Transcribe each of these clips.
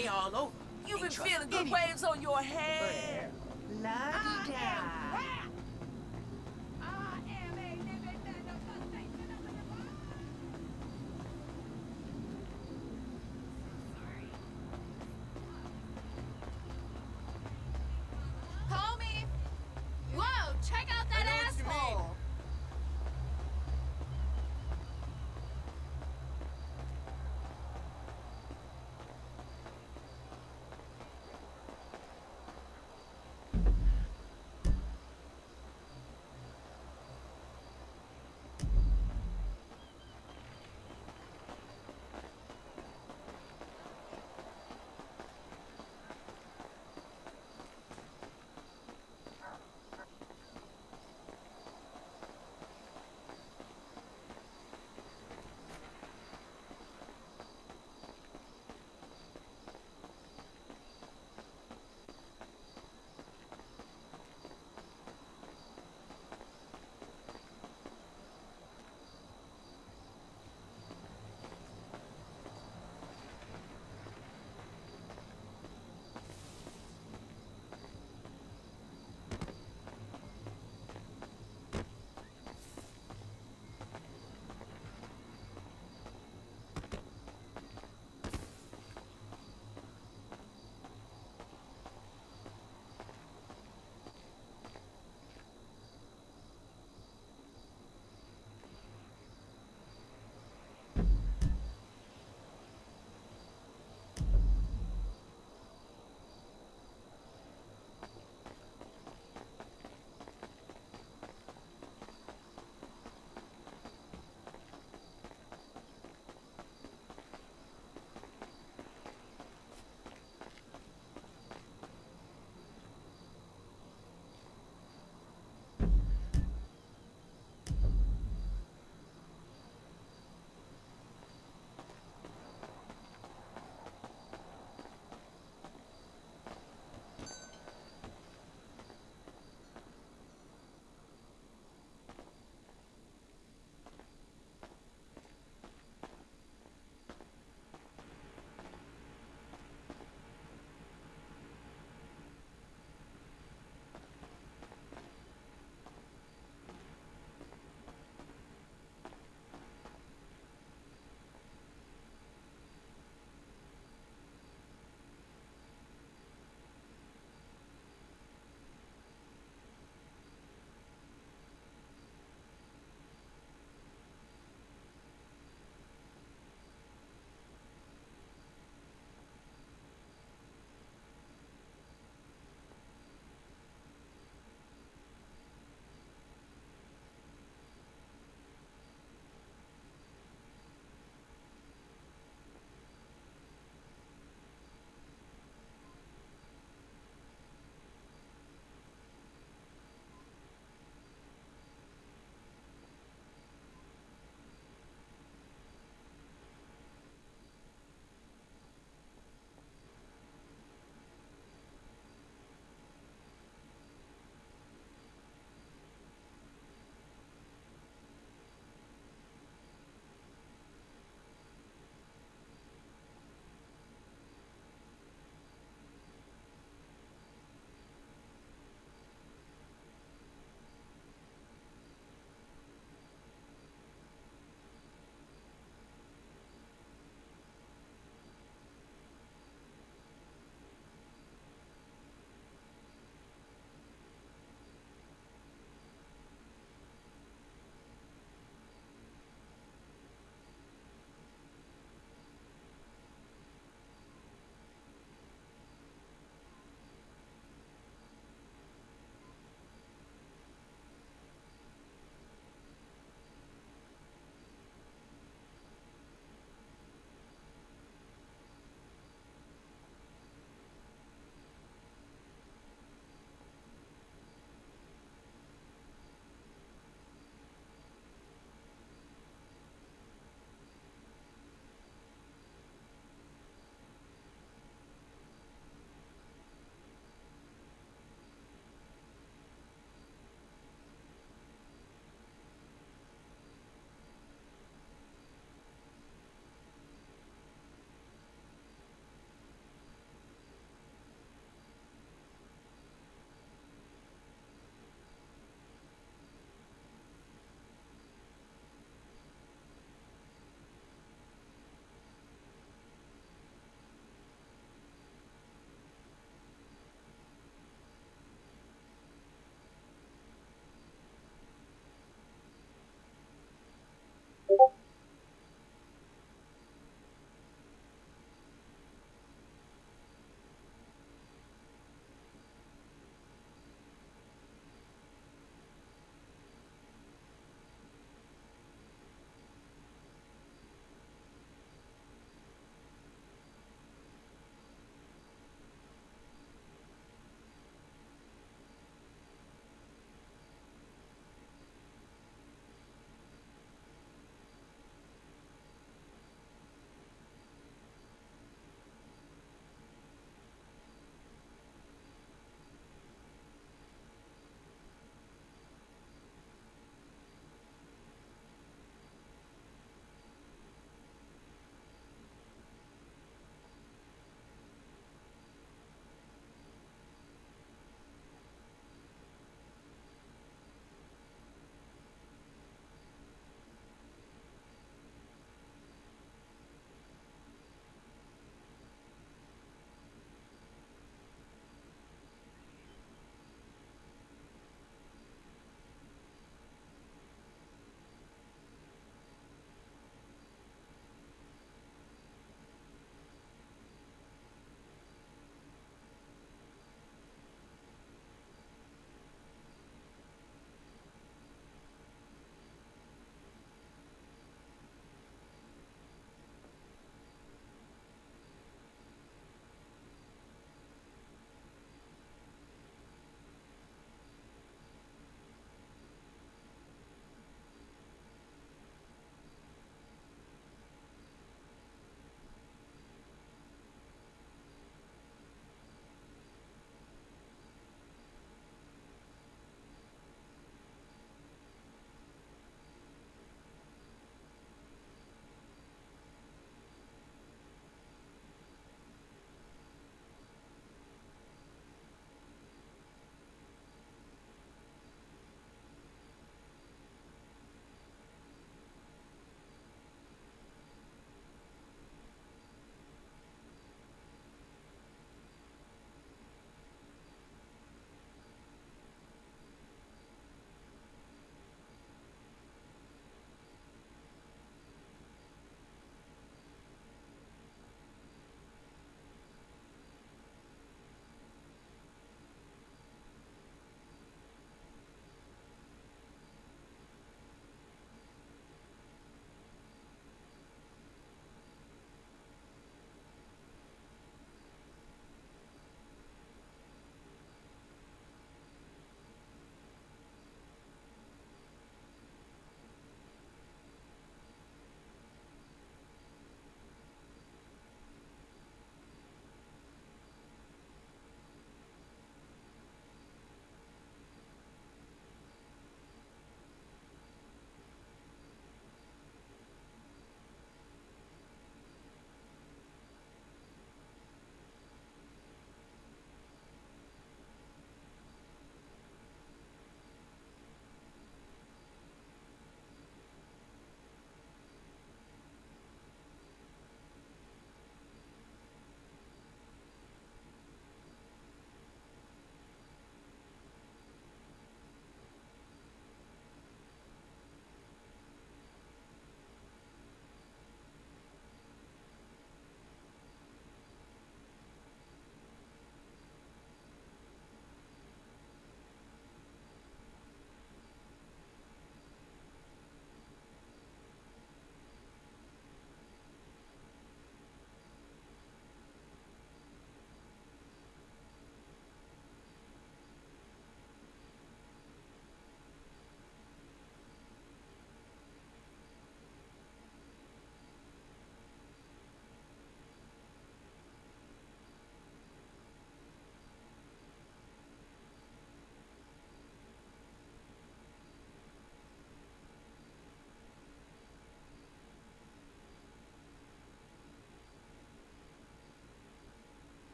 They all over. You've been Ain't trust feeling good anyone. waves on your head. La-di-da. Homie! Whoa, check out that I know what you mean. asshole!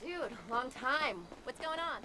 Dude, long time. What's going on?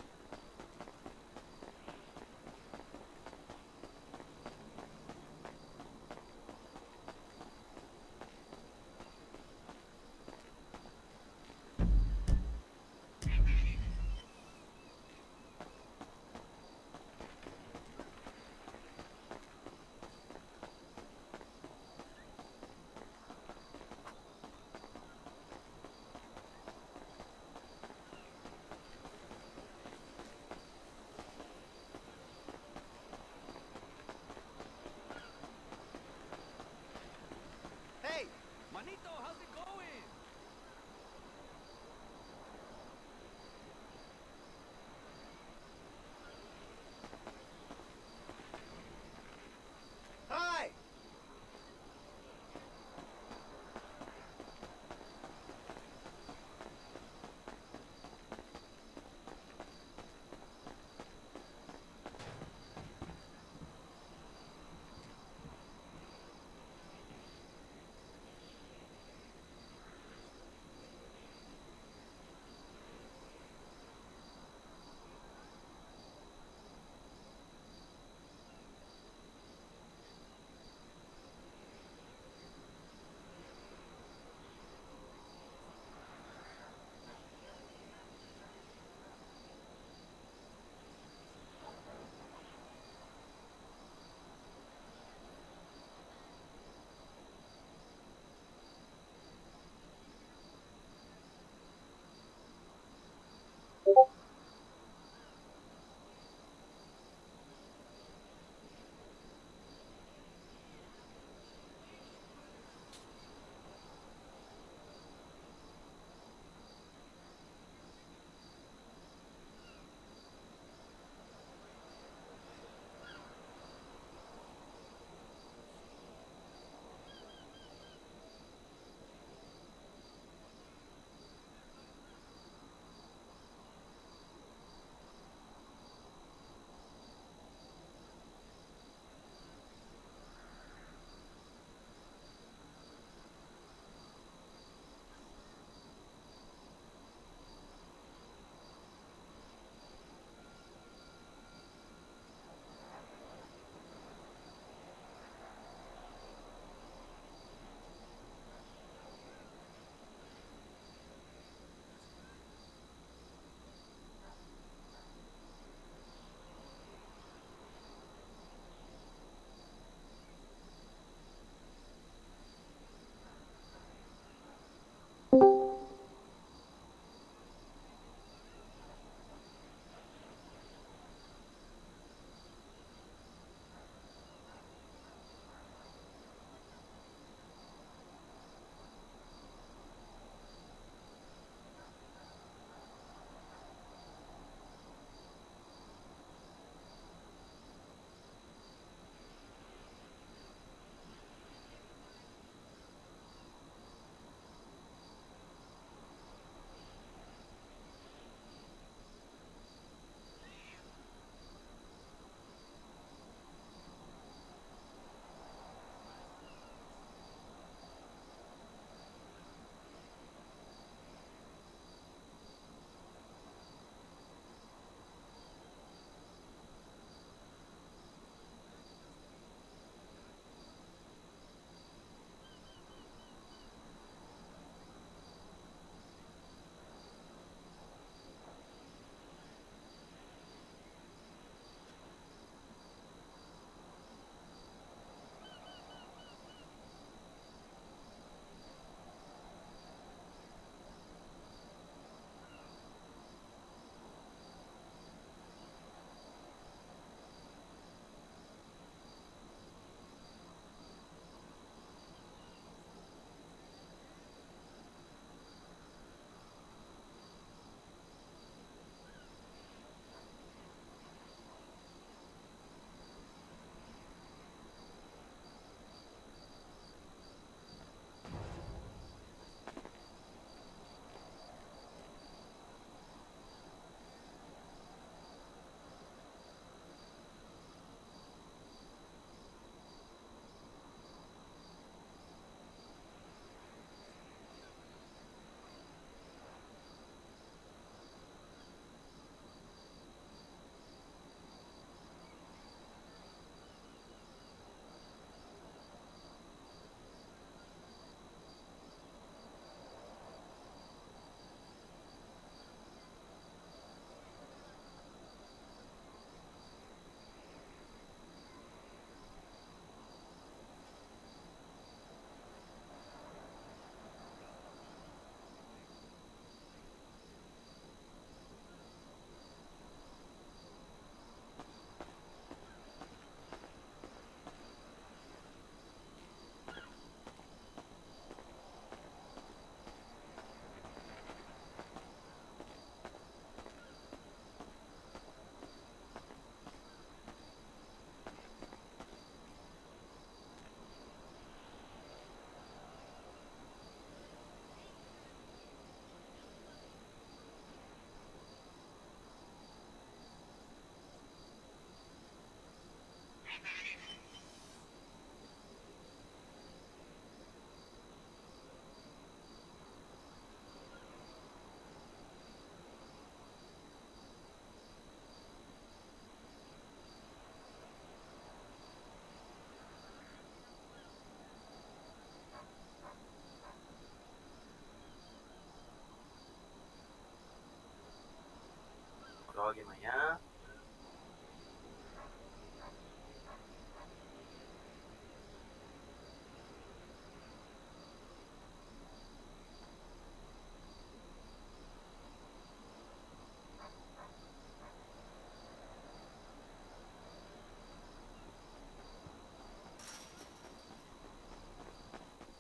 logo de manhã.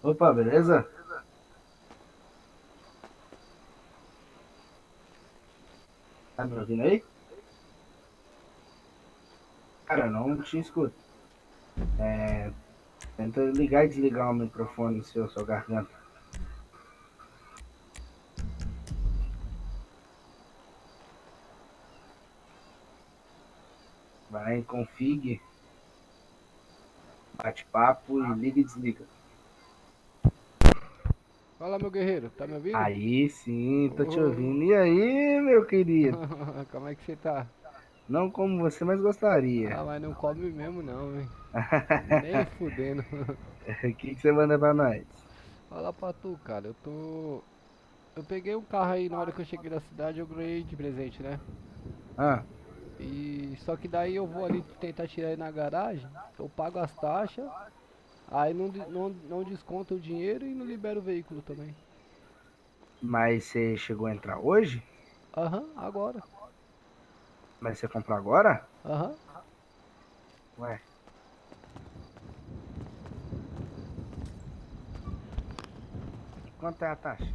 Opa, beleza? Tá me ouvindo aí? Cara, não te escuto. Tenta ligar e desligar o microfone no sua garganta. Vai em config, bate-papo e liga e desliga. Fala, meu guerreiro, tá me ouvindo? Aí sim, tô te Ô, ouvindo. E aí, meu querido? como é que você tá? Não como você, mas gostaria. Ah, mas não come mesmo não, hein? Nem fudendo. O que você manda pra nós? Fala pra tu, cara, Eu peguei um carro aí na hora que eu cheguei na cidade, eu ganhei de presente, né? Ah, E só que daí eu vou ali tentar tirar ele na garagem, eu pago as taxas, aí não desconta o dinheiro e não libera o veículo também. mas você chegou a entrar hoje? Aham, agora. Mas você comprou agora? Aham. Ué, quanto é a taxa?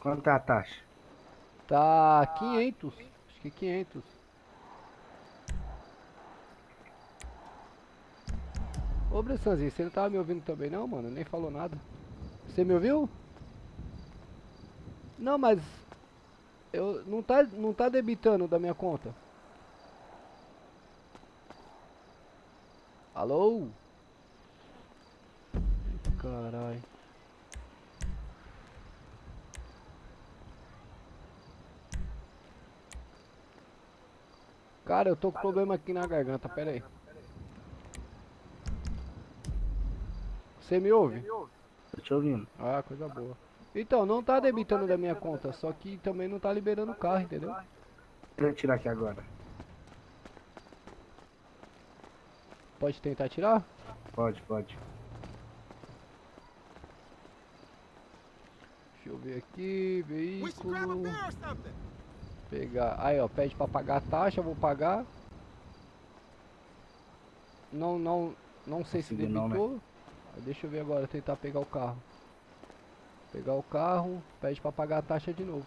Quanto é a taxa? Tá 500, acho que 500. Ô, Bressanzinho, você não tava me ouvindo também não, mano? Nem falou nada. Você me ouviu? Não, mas eu não tá debitando da minha conta. Alô? Caralho. Cara, eu tô com problema aqui na garganta, pera aí. Você me ouve? Tô te ouvindo. Ah, coisa boa. Então, não tá debitando da minha conta, só que também não tá liberando o carro, entendeu? Deixa eu tirar aqui agora. Pode tentar tirar? Pode, pode. Deixa eu ver aqui, We should grab a veículo. beer or something. Pegar. Aí, ó, pede pra pagar a taxa, eu vou pagar. Não, não sei se Consegui não, né? debitou. Deixa eu ver agora, tentar pegar o carro. Pegar o carro, pede pra pagar a taxa de novo.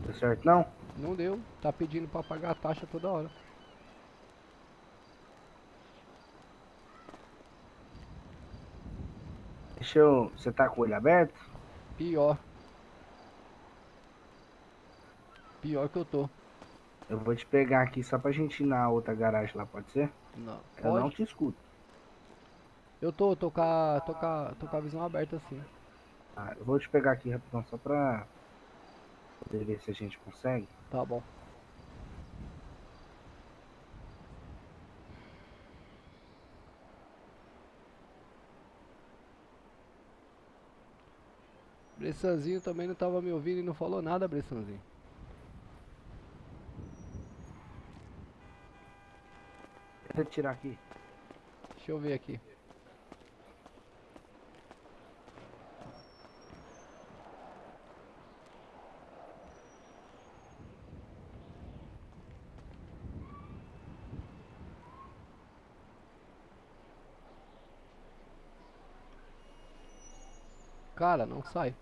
Deu certo não? Não deu, tá pedindo pra pagar a taxa toda hora. Deixa eu. Você tá com o olho aberto? Pior. Pior que eu tô. Eu vou te pegar aqui só pra gente ir na outra garagem lá, pode ser? Não, Eu não pode? te escuto. Eu tô com a visão aberta assim. Tá? Eu vou te pegar aqui rapidão só pra poder ver se a gente consegue. Tá bom. Bressanzinho também não tava me ouvindo e não falou nada, Bressanzinho. Deixa eu tirar aqui. Deixa eu ver aqui. Cara, não sai.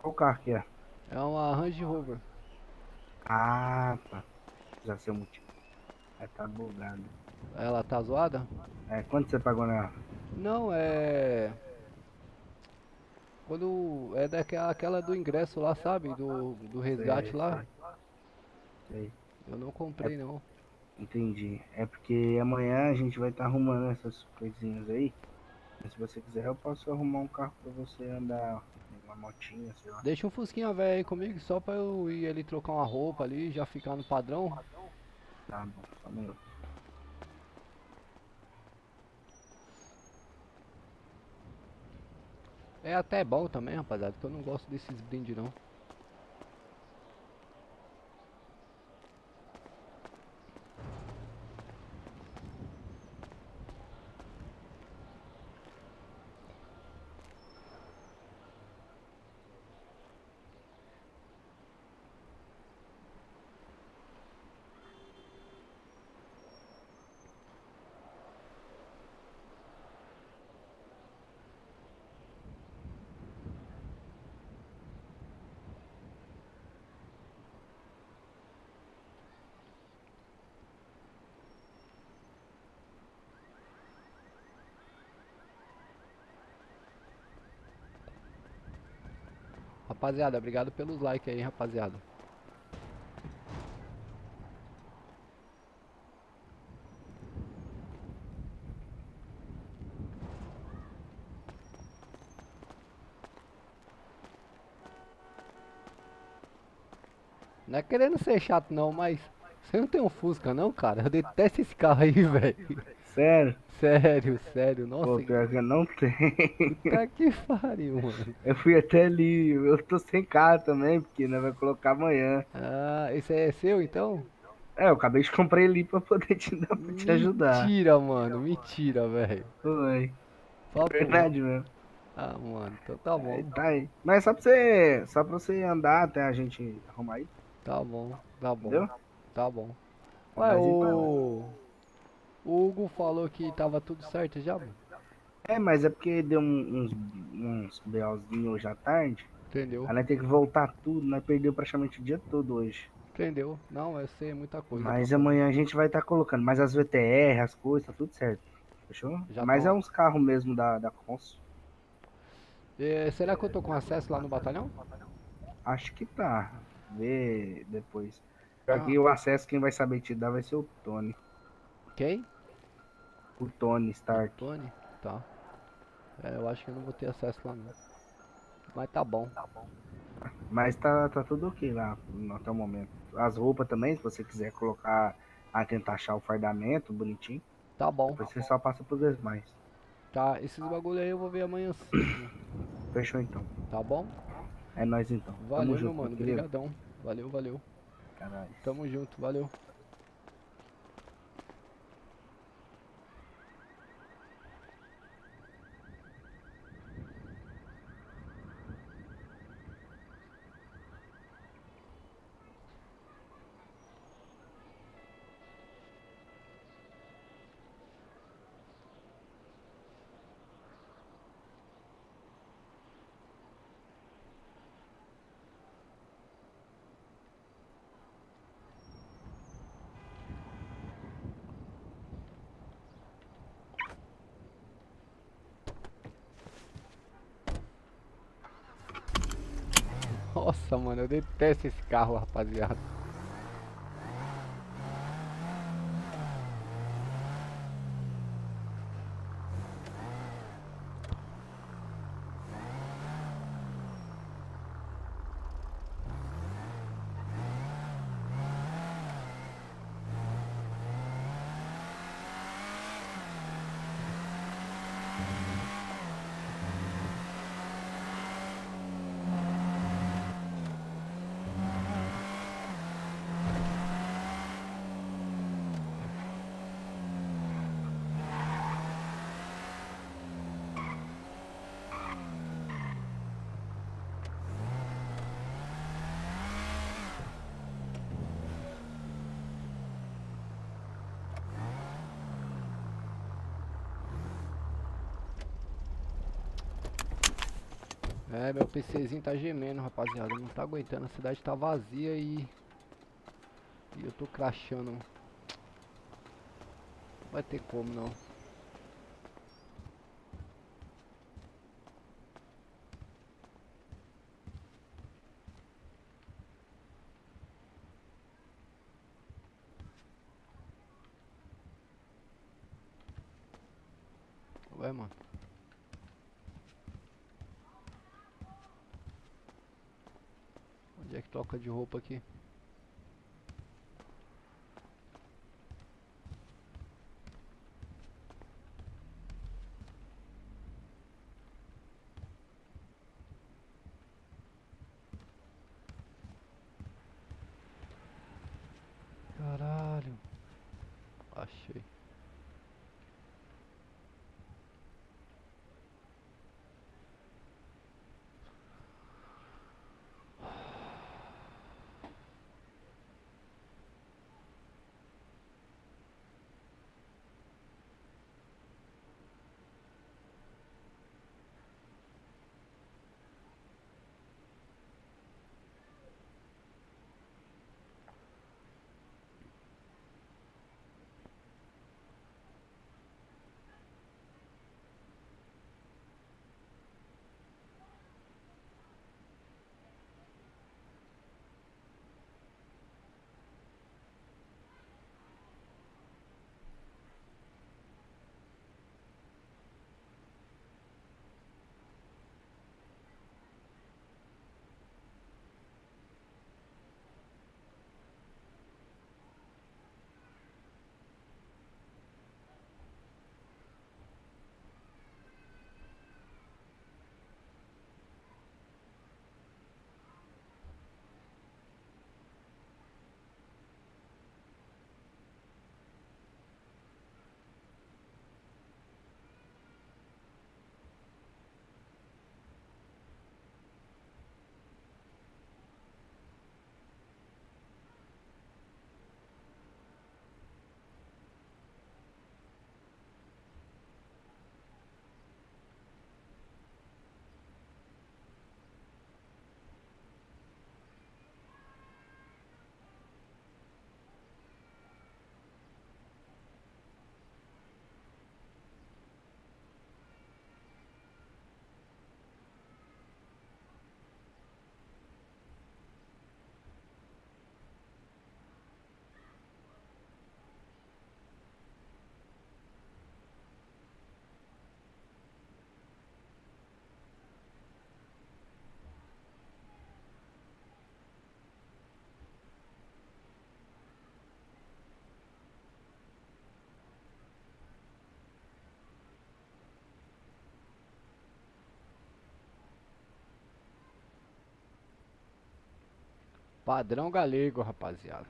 Qual carro que é? É uma Range Rover. Ah, tá. Já sei o motivo. Aí tá bugado. Ela tá zoada? Quanto você pagou nela? Não, é. Quando é daquela do ingresso lá, sabe? Do resgate Sei, lá. sei, sei. Eu não É, comprei não. entendi. É porque amanhã a gente vai estar arrumando essas coisinhas aí. Mas se você quiser, eu posso arrumar um carro pra você andar, uma motinha, sei lá. Deixa um Fusquinha velho aí comigo só pra eu ir ali trocar uma roupa ali, já ficar no padrão. Tá bom, só um minuto. É até bom também, rapaziada, porque eu não gosto desses brindes não. Rapaziada, obrigado pelos likes aí, rapaziada. Não é querendo ser chato não, mas você não tem um Fusca não, cara? Eu detesto esse carro aí, velho. Sério? Sério, sério, Pô, nossa, pior que eu não tenho. puta que pariu, mano. Eu fui até ali. Eu tô sem carro também, porque nós vai colocar amanhã. Ah, esse aí é seu então? É, eu acabei de comprar ele ali pra poder te dar, pra te ajudar. Mentira, mano, mentira, velho. Foi. Papo. Verdade mesmo. Ah, mano, então tá Aí bom. tá aí. Mas só pra você. Só pra você andar até a gente arrumar aí, Tá bom, tá bom, entendeu? tá bom. É Ué, nóis então. o Hugo falou que tava tudo certo já, mano. É, mas é porque deu uns BOzinhos hoje à tarde. Entendeu? Aí nós tem que voltar tudo, nós perdeu praticamente o dia todo hoje. Entendeu? Não, eu sei, é muita coisa pra Mas fazer. amanhã a gente vai estar colocando. Mas as VTR, as coisas, tá tudo certo. Fechou? Já Mas é estão. uns carros mesmo da Consul. Será que eu tô com acesso lá no batalhão? Acho que tá. Vê depois. Ah, Aqui o acesso, quem vai saber te dar vai ser o Tony. quem? O Tony O Stark. Tony? Tá. É, eu acho que eu não vou ter acesso lá não. Mas tá bom. Mas tá tudo ok lá até o momento. As roupas também, se você quiser colocar, tentar achar o fardamento bonitinho. Tá bom. Depois você só passa por dois mais. Tá, esses bagulho aí eu vou ver amanhã cedo, mano. Fechou então. Tá bom? É nóis então. Tamo Valeu, meu junto, meu mano. querido. Brigadão. Valeu, valeu. É nóis. Tamo junto, valeu. Nossa, mano, eu detesto esse carro, rapaziada. É, meu PCzinho tá gemendo, rapaziada. Não tá aguentando, a cidade tá vazia e eu tô crashando. Não vai ter como não. Ué, mano. Onde é que troca de roupa aqui? Padrão galego, rapaziada.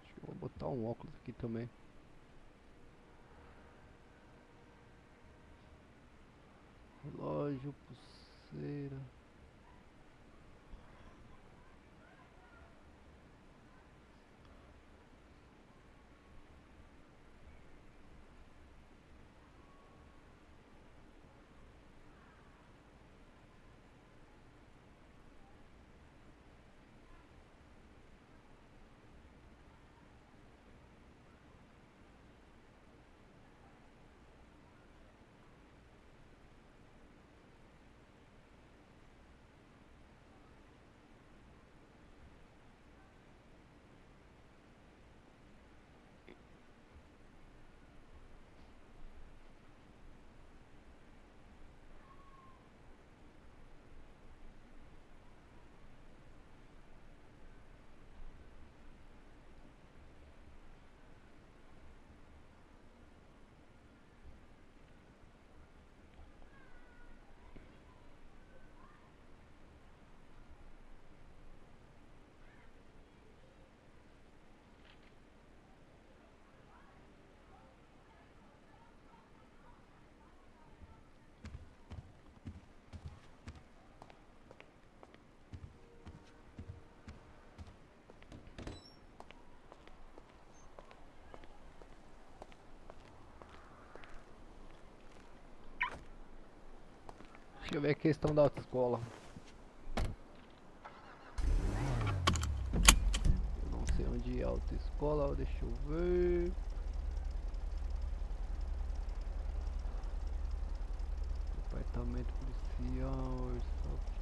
Acho que eu vou botar um óculos aqui também. Relógio, pulseira. Deixa eu ver a questão da autoescola. Eu não sei onde é a autoescola, deixa eu ver. Departamento policial, Airsoft.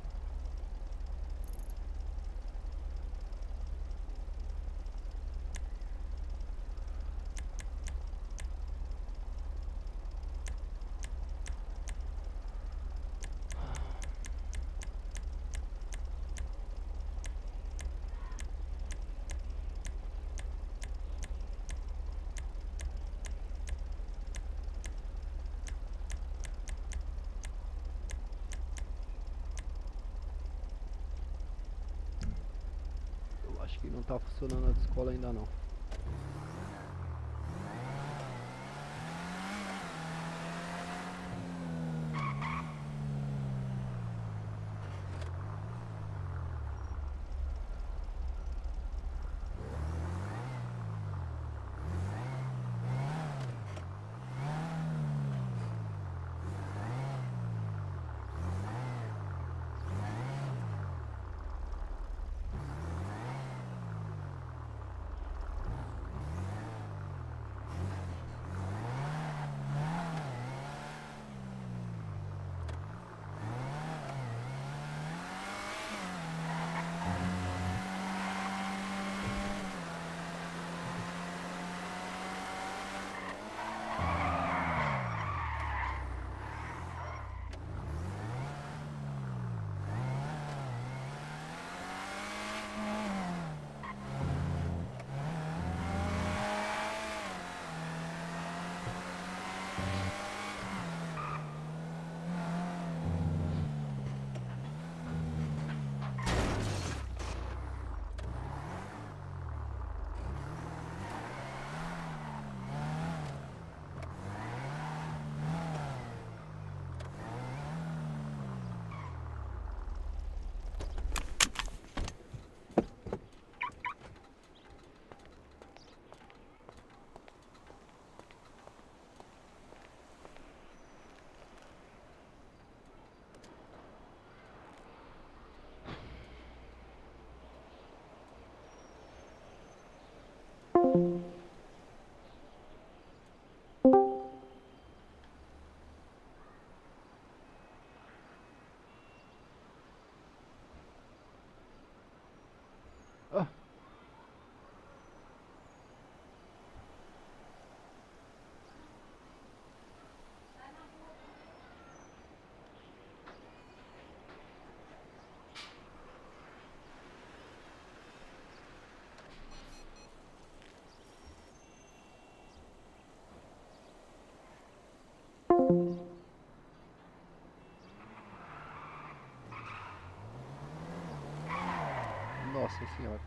Eu acho que não tá funcionando a autoescola ainda não. Nossa senhora.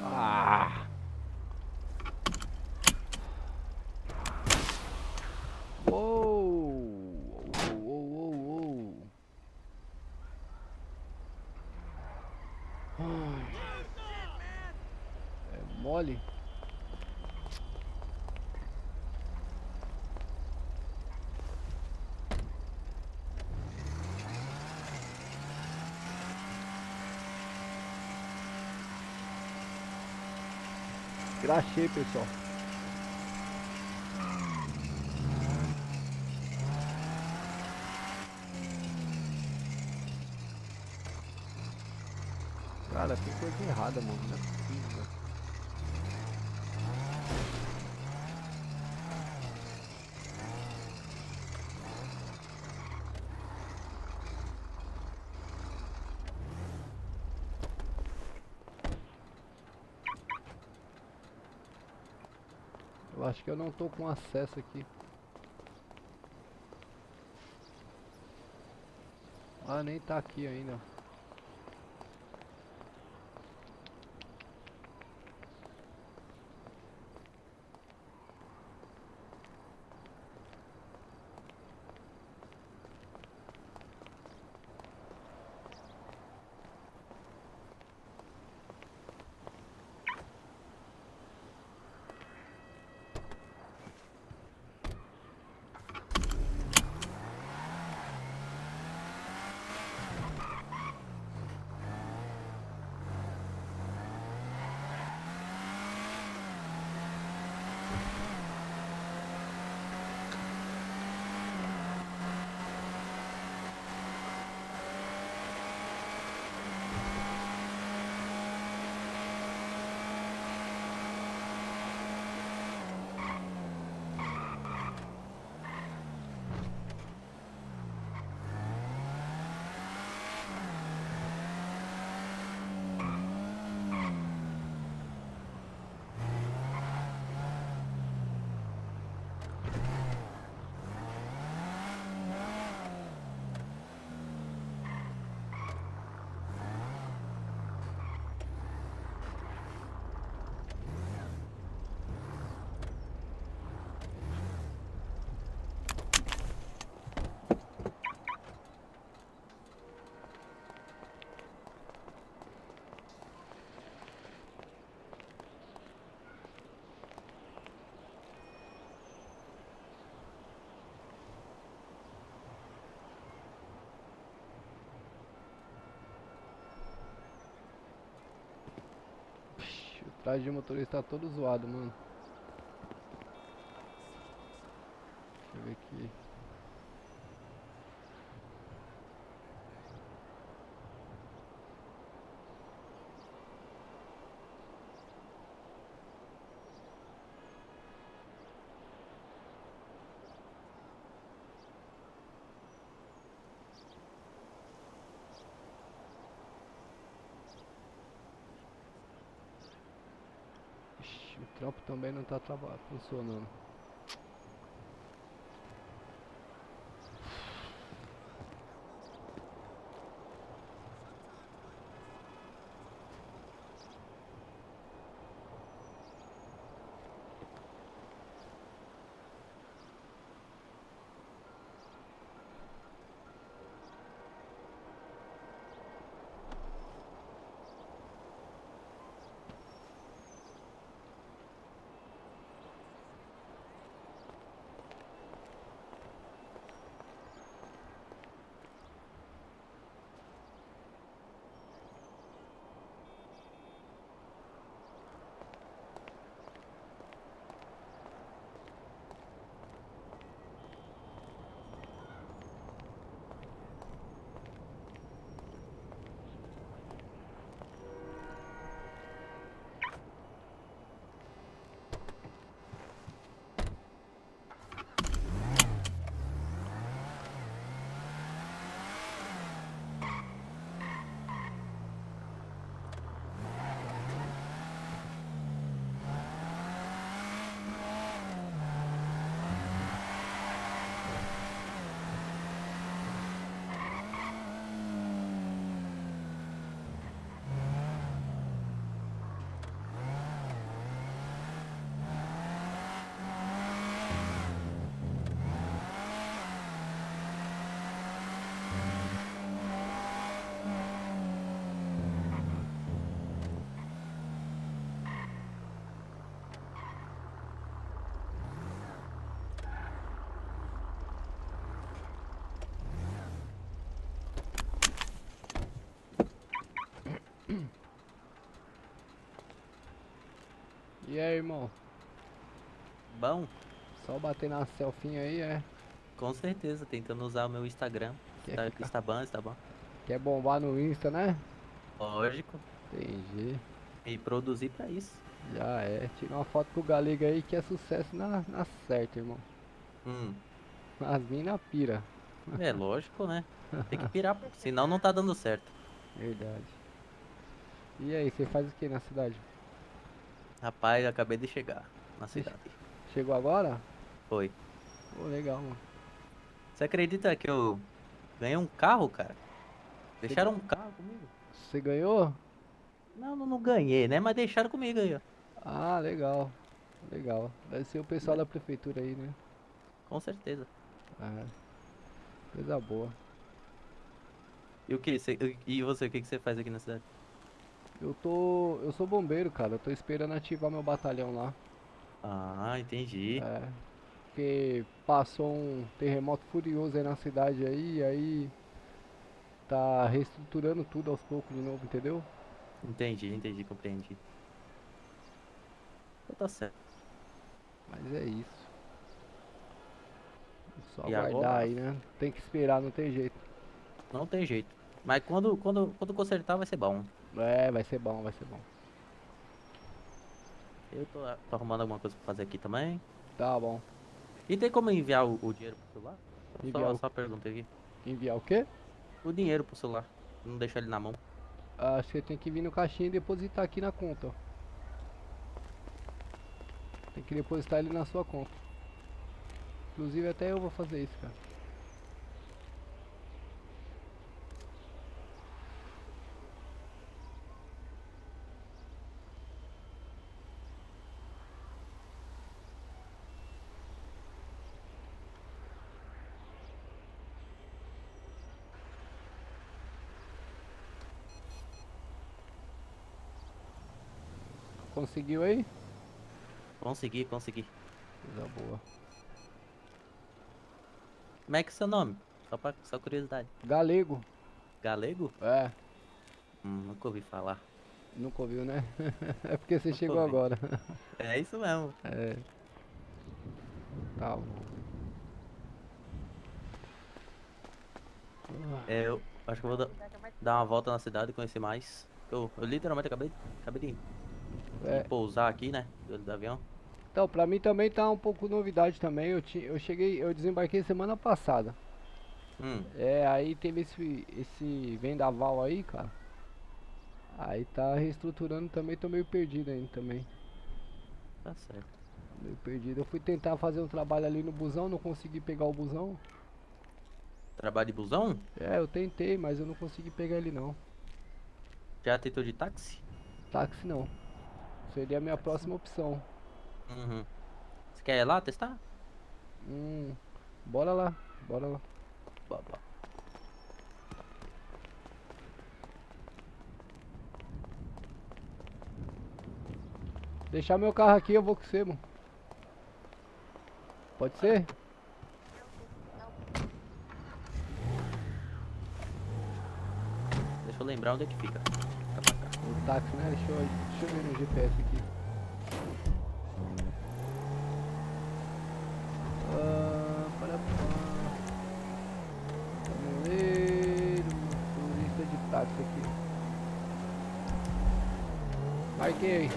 Ah! Uou! Uou, uou, uou. Ai, é mole? Crachei, pessoal. Cara, tem coisa errada, mano. Não é possível. Eu acho que eu não tô com acesso aqui. Ah, nem tá aqui ainda. O traje de motorista tá todo zoado, mano. Deixa eu ver aqui. Ixi, o trampo também não tá funcionando. E aí, irmão? Bom, Só bater na selfie aí, é? com certeza, tentando usar o meu Instagram. Quer ficar... Está bom, está bom. Quer bombar no Insta, né? Lógico. Entendi. E produzir pra isso. Já é. Tira uma foto com o Galega aí que é sucesso na certa, irmão. Hum, As mina pira. é lógico, né? Tem que pirar, pô, senão não tá dando certo. Verdade. E aí, você faz o que na cidade? Rapaz, eu acabei de chegar na Você cidade. chegou agora? Foi. Pô, legal, mano. Você acredita que eu ganhei um carro, cara? Deixaram um carro comigo? Você ganhou? Não ganhei, né? Mas deixaram comigo aí, ó. Ah, legal. Legal. Deve ser o pessoal da prefeitura aí, né? Com certeza. Ah, coisa boa. E o que? E você, o que que você faz aqui na cidade? Eu sou bombeiro, cara. Eu tô esperando ativar meu batalhão lá. Ah, entendi. É. Porque passou um terremoto furioso aí na cidade aí, e aí tá reestruturando tudo aos poucos de novo, entendeu? Entendi, compreendi. Então tá certo. Mas é isso. Só E aguardar agora? aí, né? Tem que esperar, não tem jeito. Não tem jeito. Mas quando consertar vai ser bom. É, vai ser bom, vai ser bom. Eu tô arrumando alguma coisa pra fazer aqui também. Tá bom. E tem como enviar o dinheiro pro celular? Enviar Só perguntei aqui. enviar o quê? O dinheiro pro celular. Não deixar ele na mão. Acho que você tem que vir no caixinha e depositar aqui na conta, ó. Tem que depositar ele na sua conta. Inclusive até eu vou fazer isso, cara. Conseguiu aí? Consegui. Coisa boa. Como é que é seu nome? Só curiosidade. Galego. Galego? É, Nunca ouvi falar. nunca ouviu, né? É porque você Nunca chegou ouvi. agora. É isso mesmo. É. Tá bom. É, eu acho que eu vou dar uma volta na cidade e conhecer mais. Eu literalmente acabei de É. pousar aqui, né? Do avião. Então, pra mim também tá um pouco novidade também. Eu desembarquei semana passada. Hum, É, aí teve esse vendaval aí, cara. Aí tá reestruturando também, tô meio perdido ainda também. tá certo. Meio perdido. Eu fui tentar fazer um trabalho ali no busão, não consegui pegar o busão. Trabalho de busão? É, eu tentei, mas eu não consegui pegar ele não. Já tentou de táxi? Táxi não. Seria a minha próxima opção. Uhum. Você quer ir lá testar? Bora lá, bora lá. Bora. Deixar meu carro aqui, eu vou com você, mano. Pode ser? Deixa eu lembrar onde é que fica. Fica pra cá. O táxi, né? Deixa eu ver no GPS aqui. Caminhoneiro, turista de táxi aqui. Marquei.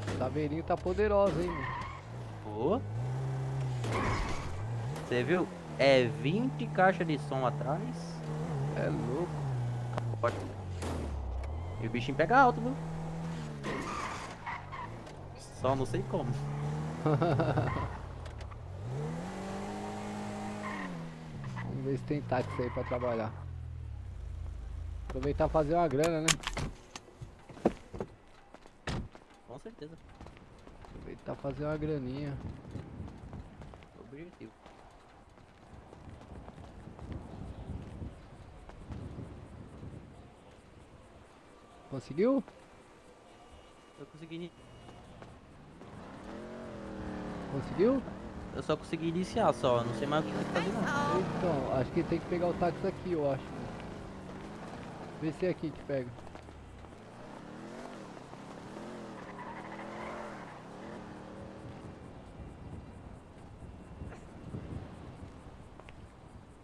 O Saveirinho tá poderoso, hein, mano? Ô. Você viu? É 20 caixas de som atrás. É louco. Pode. E o bichinho pega alto, viu? Só não sei como. Vamos ver se tem táxi aí pra trabalhar. Aproveitar e fazer uma grana, né? Com certeza. Aproveitar e fazer uma graninha. Objetivo. Conseguiu? Eu consegui. Conseguiu? Eu só consegui iniciar só, não sei mais o que tem que fazer não. Então, acho que tem que pegar o táxi aqui, eu acho. Vê se é aqui que pega.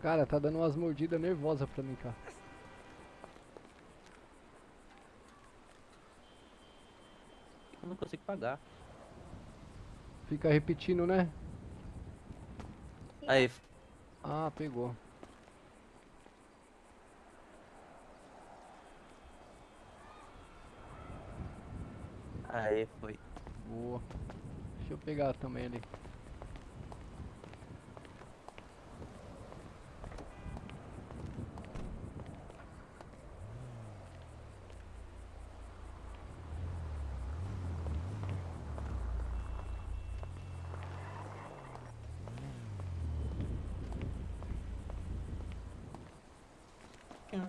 Cara, tá dando umas mordidas nervosas pra mim, cara. Eu não consigo pagar. Fica repetindo, né? Aí, Ah, pegou. aí foi. Boa. Deixa eu pegar também ali.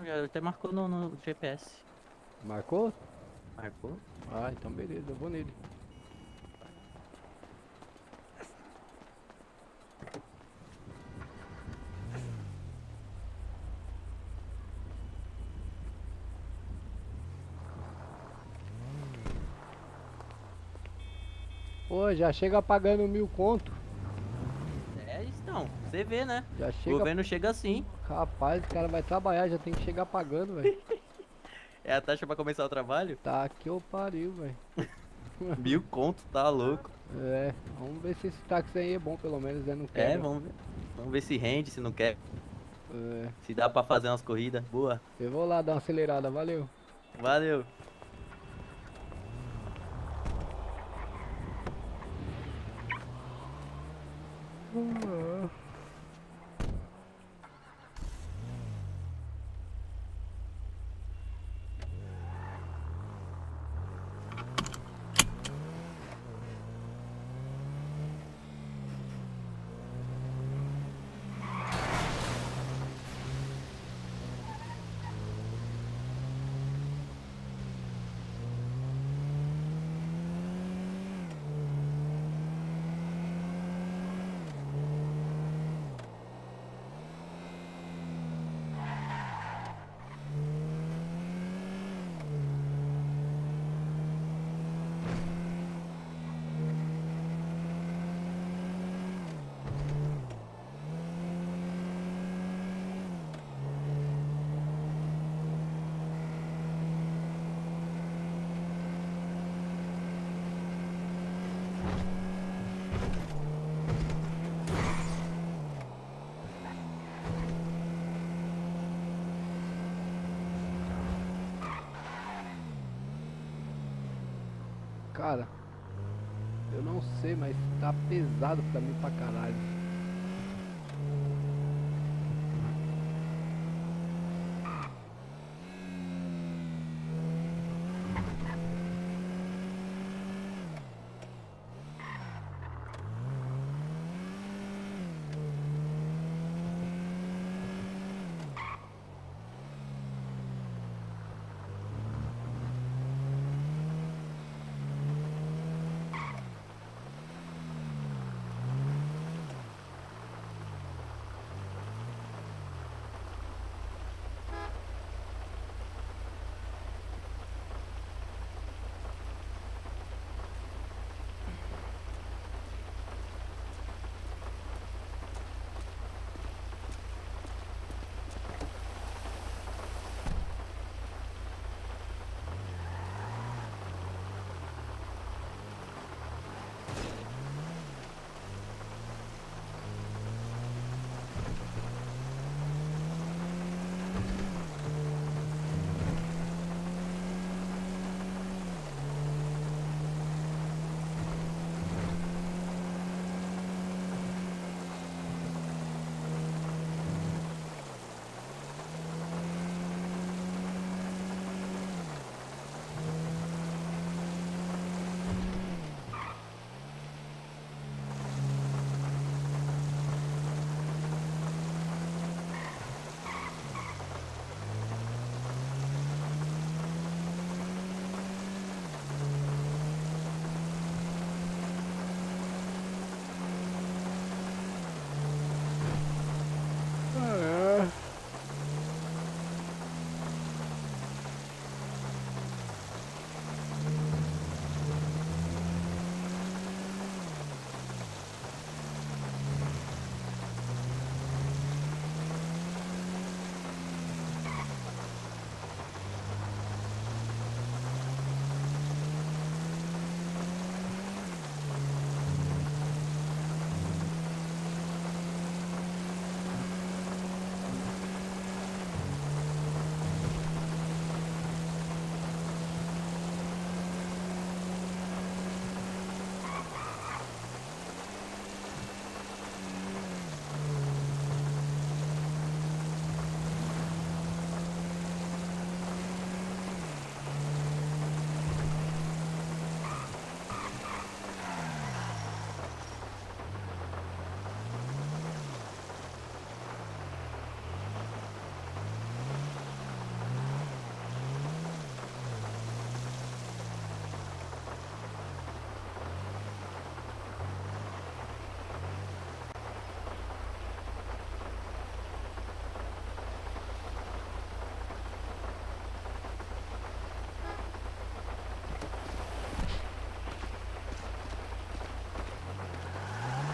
Já até marcou no GPS. Marcou? Marcou? Ah, então beleza, eu vou nele. Pô, já chega pagando 1.000 conto. É isso não, você vê, né? Já O chega. governo chega assim. Rapaz, o cara vai trabalhar, já tem que chegar pagando, velho. É a taxa pra começar o trabalho? Tá que eu pariu, velho. 1.000 conto, tá louco. É, vamos ver se esse táxi aí é bom, pelo menos, né? Não É, quebra. vamos ver. Vamos ver se rende, se não quer. É, Se dá pra fazer umas corridas. Boa. eu vou lá dar uma acelerada, valeu. Valeu. Cara, eu não sei, mas tá pesado pra mim pra caralho.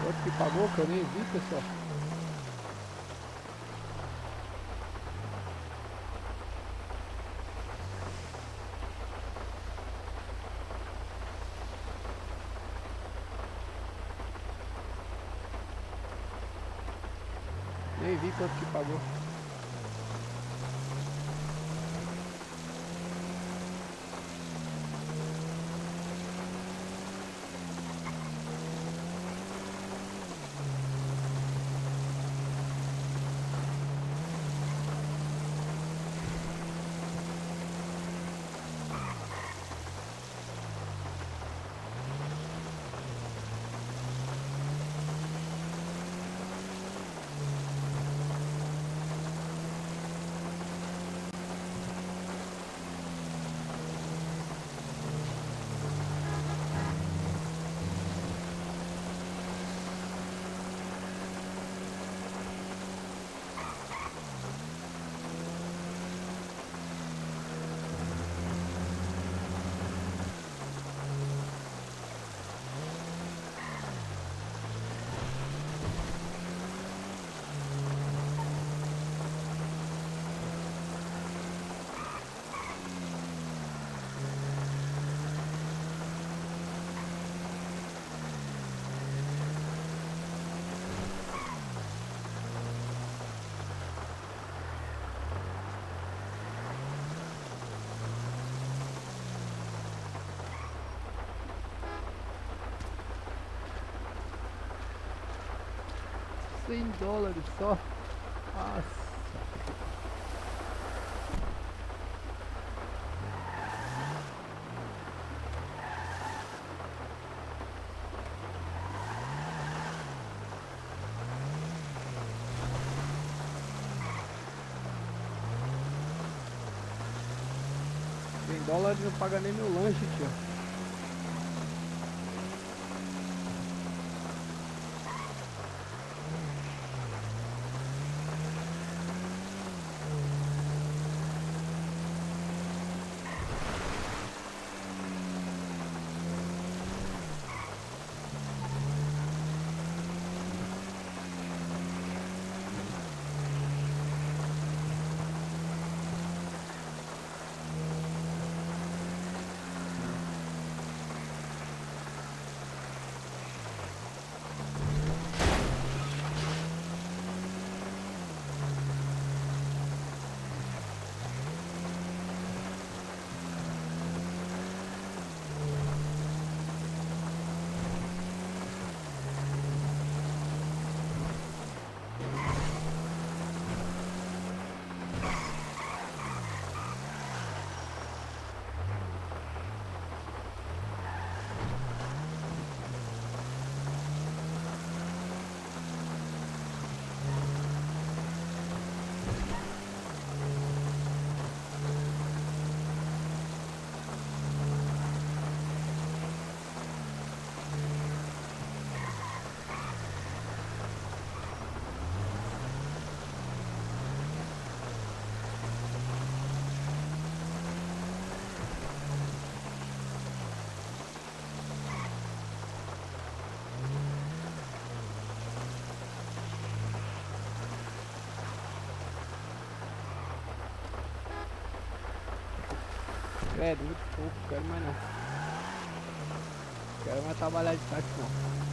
Quanto que pagou que eu nem vi, pessoal? Nem vi quanto que pagou. $100 só. Nossa. $100 não paga nem meu lanche, tio. É, muito pouco, quero mais não. Quero mais trabalhar de táxi não.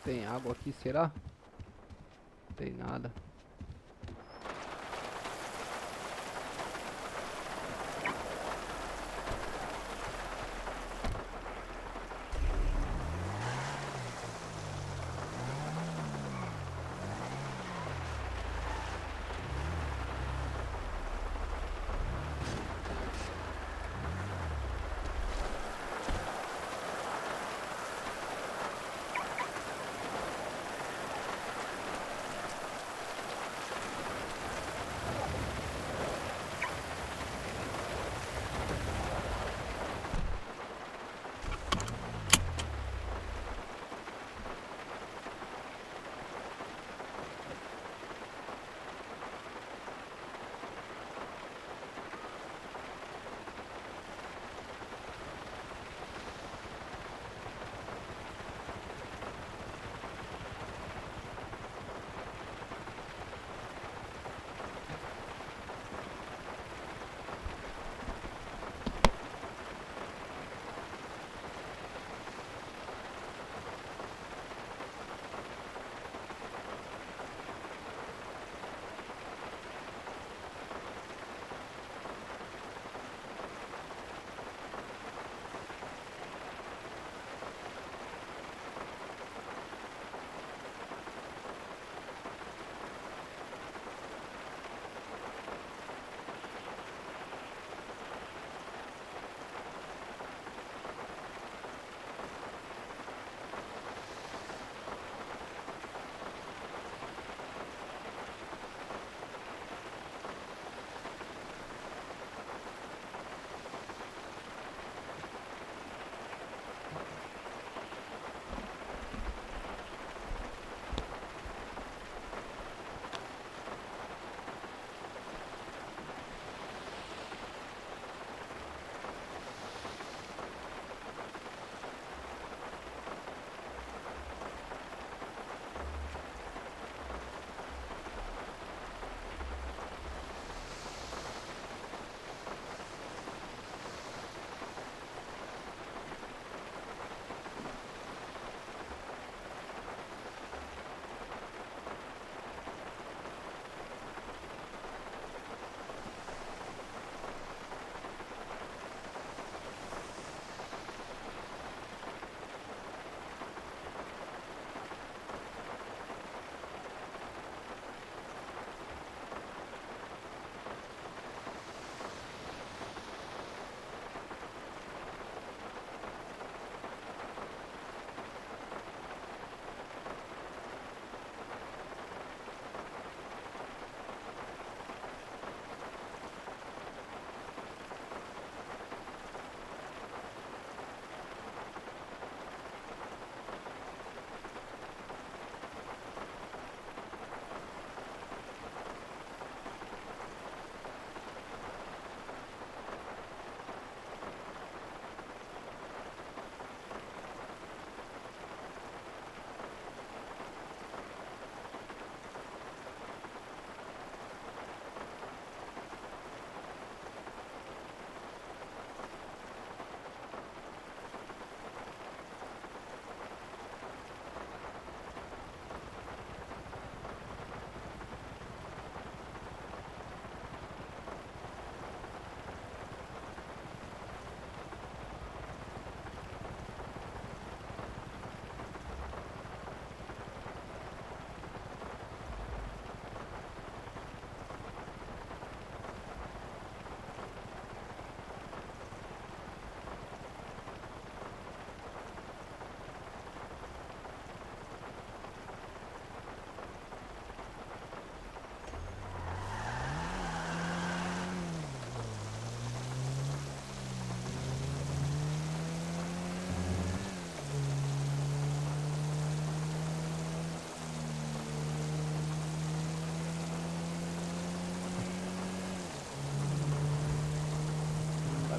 Tem água aqui, será? Tem nada.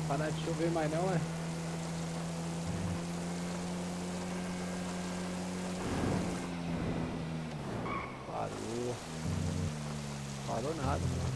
Parar de chover mais não, é? Parou. Parou nada, mano.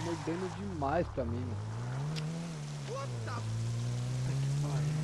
mordendo demais pra mim, mano. Puta que pariu.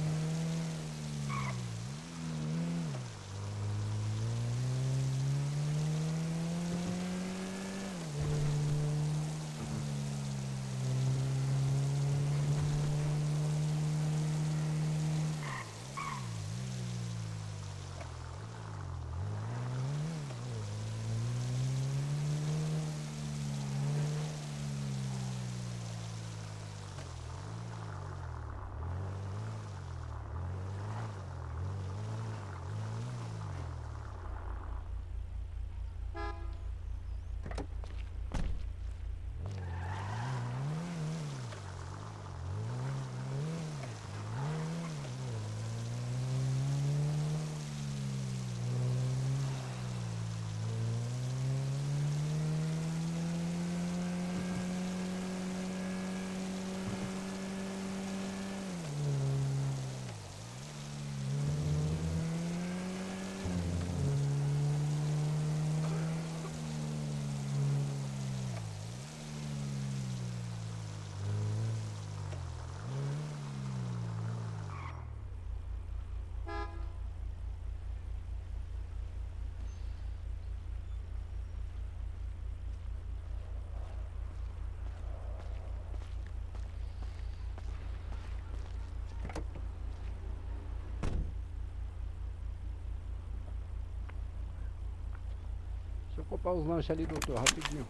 Deixa eu comprar os lanches ali, doutor, rapidinho.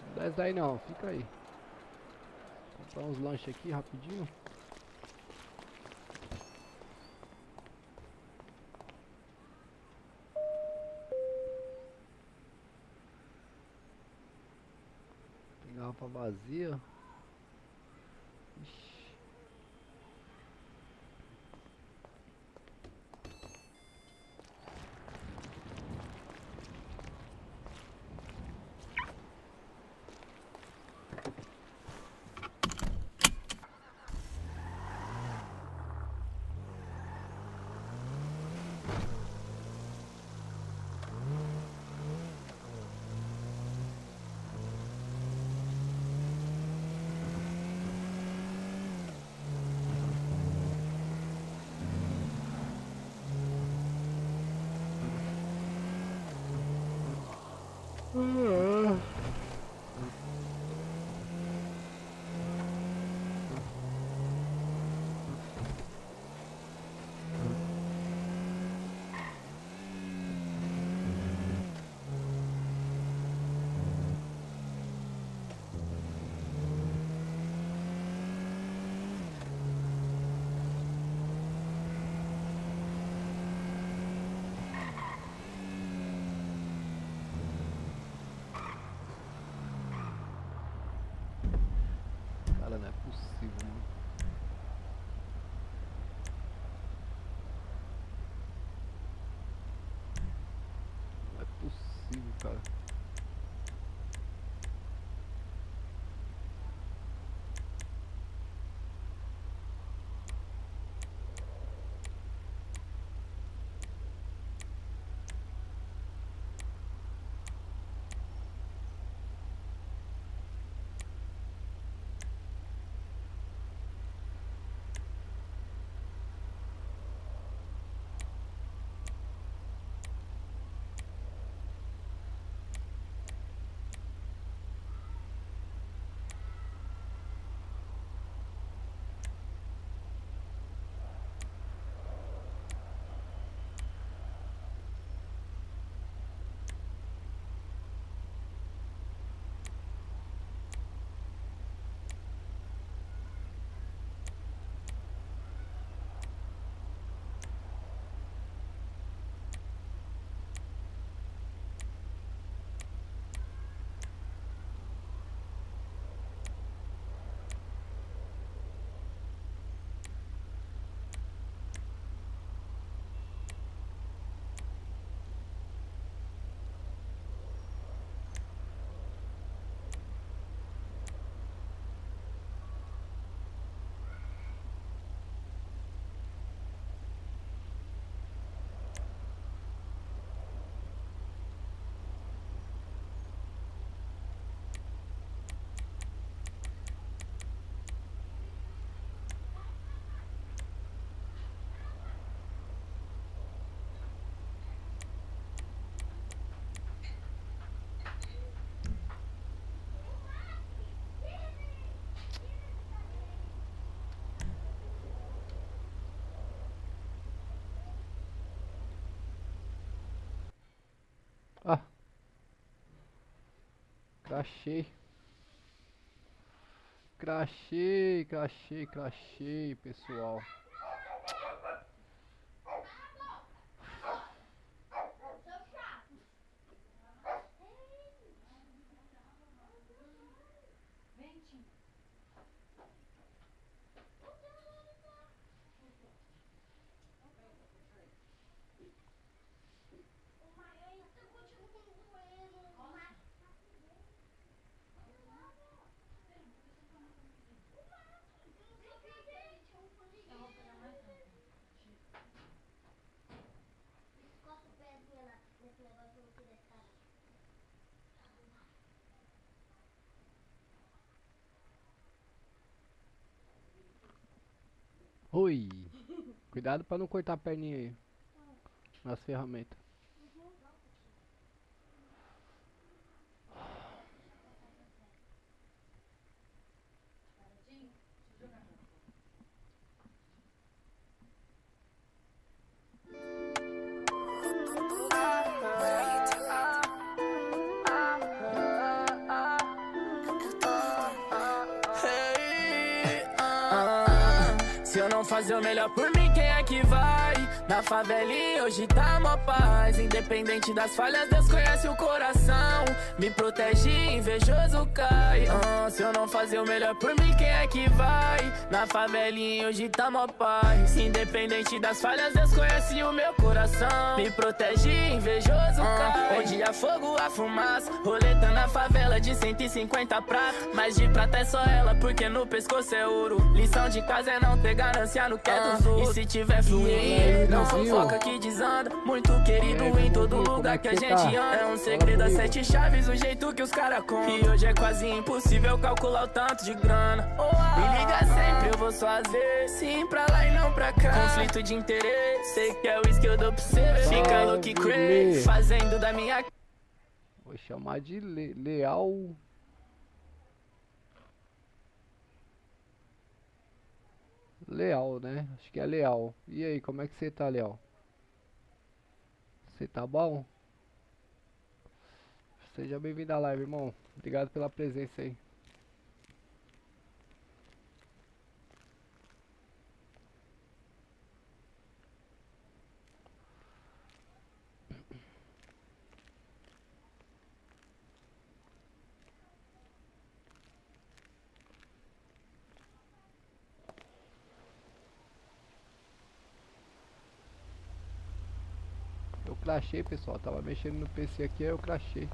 Não desce daí não, fica aí. Comprar uns lanches aqui rapidinho. Tem garrafa vazia. Ixi. Cara, não é possível, mano. Não é possível, cara. Crachei. Crachei, crachei, crachei, pessoal. Ui. Cuidado pra não cortar a perninha aí. Nas ferramentas. Se eu não fazer o melhor por mim, quem é que vai? Na favelinha hoje tá mó paz. Independente das falhas, Deus conhece o coração. Me protege, invejoso cai. Se eu não fazer o melhor por mim, quem é que vai? Na favelinha hoje tá mó paz. Independente das falhas, Deus conhece o meu coração. Me protege, invejoso cai. Onde há fogo, há fumaça. Roleta na favela de 150 prata. Mas de prata é só ela, porque no pescoço é ouro. Lição de casa é não ter ganância no que é dos outros. E se tiver fluir, não fofoca que desanda. Muito querido em todo lugar que a gente anda. É um segredo, as 7 chaves, o jeito que os caras contam. E hoje é quase impossível calcular o tanto de grana. Me liga sempre, eu vou só às vezes. Sim pra lá e não pra cá. Conflito de interesse, sei que é o isso que eu dou pra você. Fica louco e crazy, fazendo da minha... Vou chamar de Leal. Leal, né? Acho que é Leal. E aí, como é que você tá, Leal? Você tá bom? Seja bem-vindo à live, irmão. Obrigado pela presença aí. Eu crachei, pessoal. Tava mexendo no PC aqui, aí eu crachei.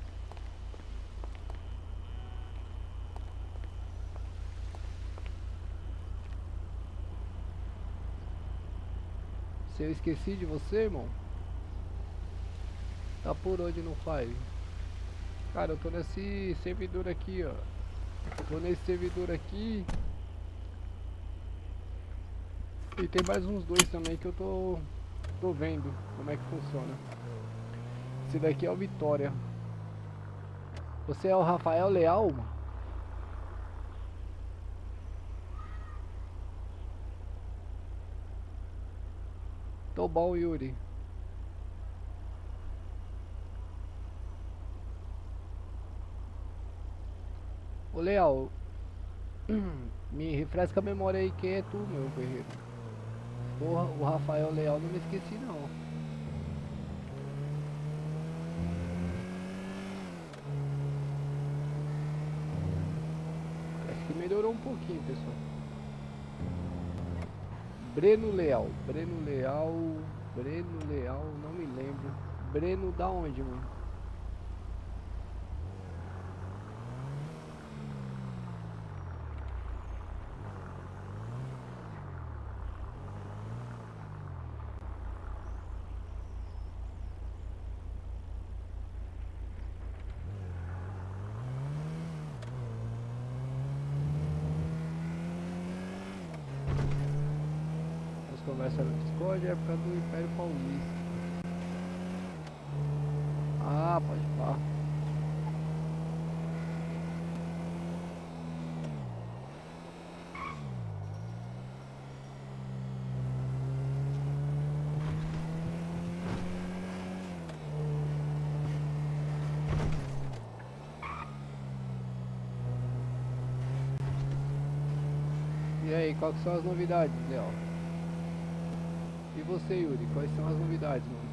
Se eu esqueci de você, irmão, tá por onde não faz? Cara, eu tô nesse servidor aqui, ó. Tô nesse servidor aqui. E tem mais uns dois também que eu tô vendo como é que funciona. Esse daqui é o Vitória. Você é o Rafael Leal, mano? Tô bom, Yuri. Ô Leal, me refresca a memória aí, quem é tu, meu guerreiro? Porra, o Rafael Leal não me esqueci não. Acho que melhorou um pouquinho, pessoal. Breno Leal, não me lembro. Breno da onde, mano? Conversa no Discord é por causa do Império Paulista. Ah, pode pá. E aí, quais que são as novidades, Léo? E você, Yuri, quais são as novidades, mano?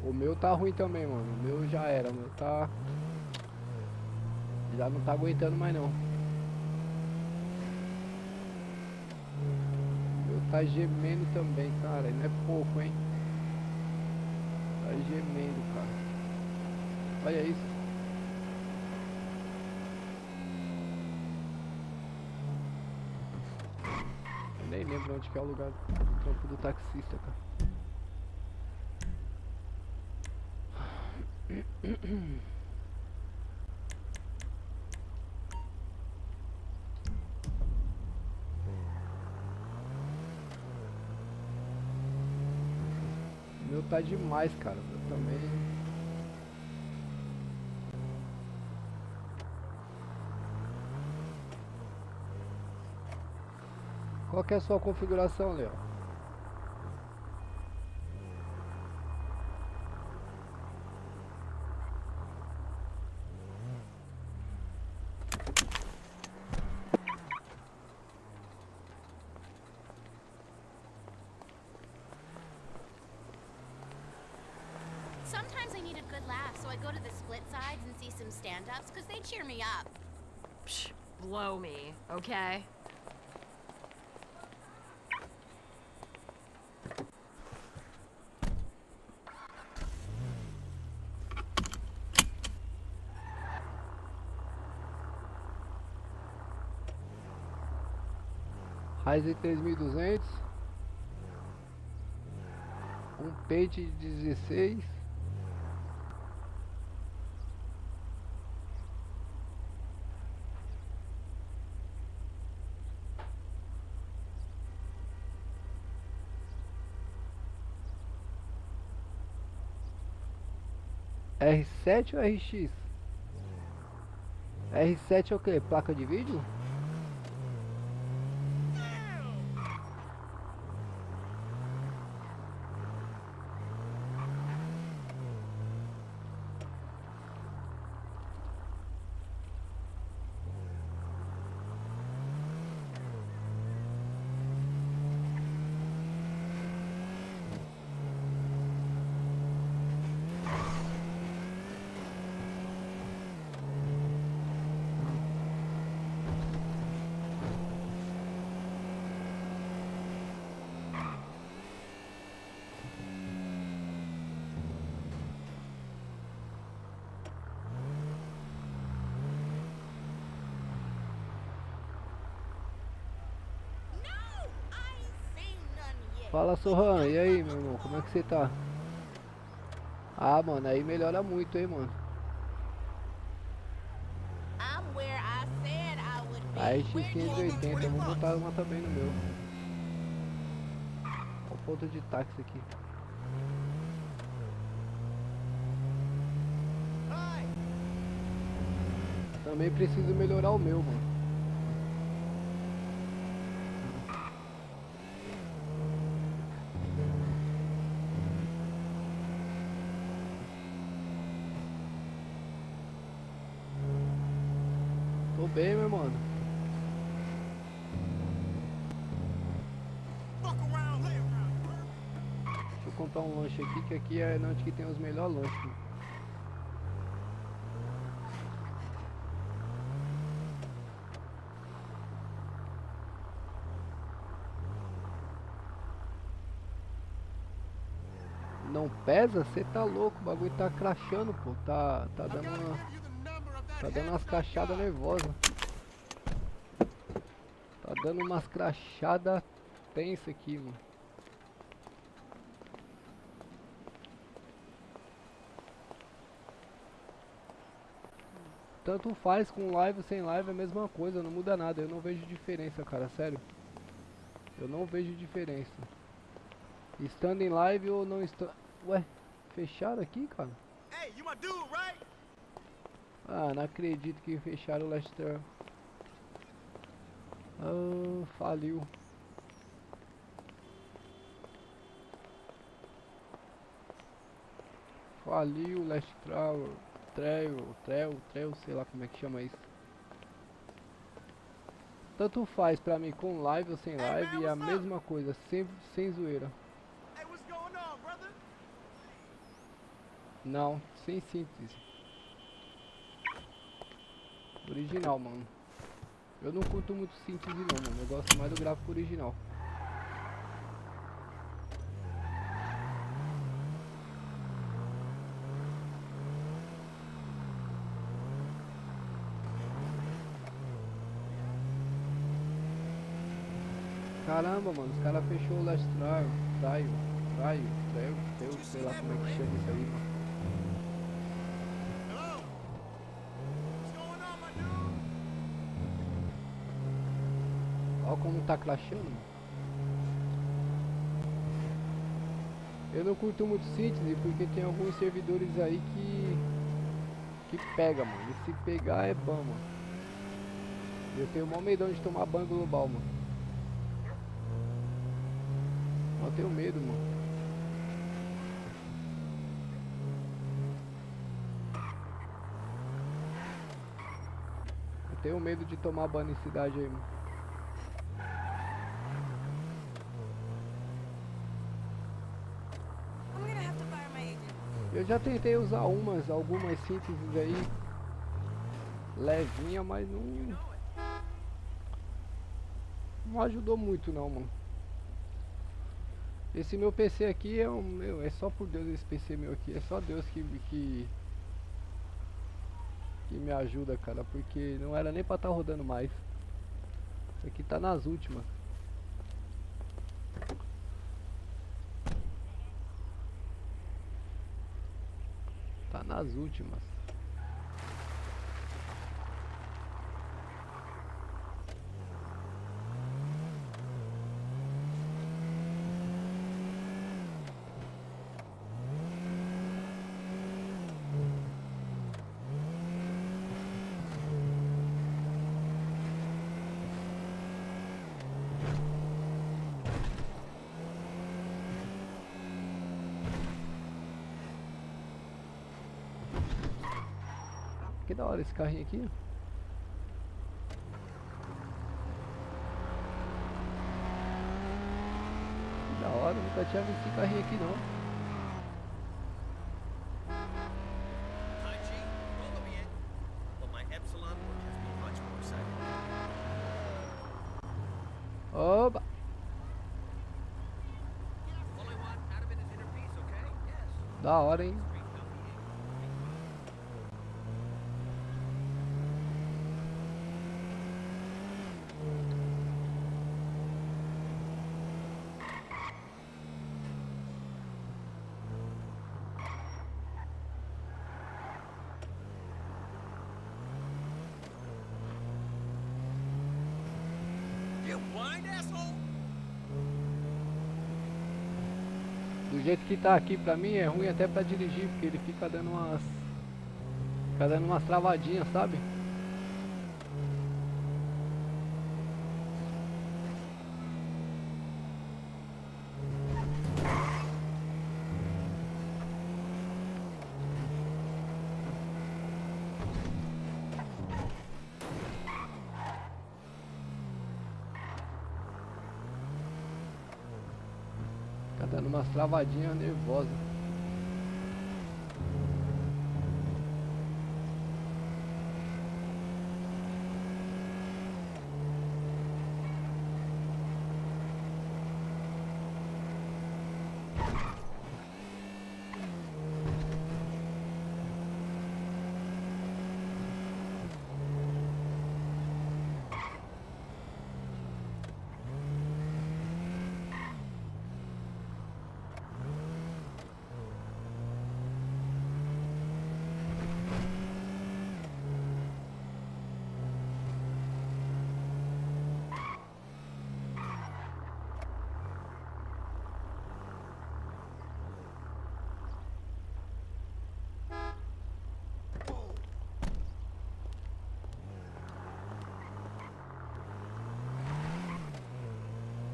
O meu tá ruim também, mano. O meu já era, o meu tá... Já não tá aguentando mais não. O meu tá gemendo também, cara. E não é pouco, hein? Tá gemendo, cara. Olha isso. Eu nem lembro onde que é o lugar do trampo do taxista, cara. O meu tá demais, cara. Eu também. Qual que é a sua configuração, Léo? Sometimes I need a good laugh, so I go to the split sides and see some stand-ups, because they cheer me up. Psh, blow me, okay? Ryzen 3200. Um pente de 16. R7 ou RX? R7 é o que? Placa de vídeo? Fala, Sorran, e aí, meu irmão, como é que você tá? Ah, mano, aí melhora muito, hein, mano. I'm where I said I would be. A X580, eu vou botar uma também no meu. Olha o ponto de táxi aqui. Também preciso melhorar o meu, mano. Tô bem, meu mano. Deixa eu comprar um lanche aqui, que aqui é onde que tem os melhores lanches. Não pesa? Você tá louco, o bagulho tá crachando, pô. Tá dando umas crachadas nervosas. Tá dando umas crachadas tensas aqui, mano. Tanto faz com live ou sem live, é a mesma coisa, não muda nada. Eu não vejo diferença, cara, sério. Eu não vejo diferença. Estando em live ou não estando... Ué, fecharam aqui, cara? Hey, you my dude, right? Ah, não acredito que fecharam o Last Trail. Ah, faliu. Faliu o Last Trail, sei lá como é que chama isso. Tanto faz pra mim com live ou sem live, é a mesma coisa, sempre sem zoeira. Hey, what's going on, brother? Não, sem síntese. Original, mano. Eu não curto muito síntese não, mano. Eu gosto mais do gráfico original. Caramba, mano, os caras fechou o Last Trail, sei lá como é que chama isso aí, mano. Hello? What's going on, my dude? Olha como tá crashando, mano. Eu não curto muito síntese porque tem alguns servidores aí que pega, mano. E se pegar é ban, mano. Eu tenho o maior medão de tomar ban global, mano. Eu tenho medo, mano. Eu tenho medo de tomar ban em cidade aí, mano. Eu já tentei usar algumas sínteses aí levinha, mas não ajudou muito não, mano. Esse meu PC aqui é só por Deus esse PC meu aqui, é só Deus que me ajuda, cara, porque não era nem pra estar rodando mais. Isso aqui tá nas últimas. Tá nas últimas. Que da hora esse carrinho aqui. Que da hora, nunca tinha visto esse carrinho aqui não. Tai Chi, todo bien, but my Epsilon work has been much more exciting. Oba! All I want out of it is inner peace, okay? Yes. Da hora, hein? You blind asshole? Do jeito que tá aqui pra mim é ruim até pra dirigir, porque ele fica dando umas travadinhas, sabe? Fica dando umas travadinhas nervosas.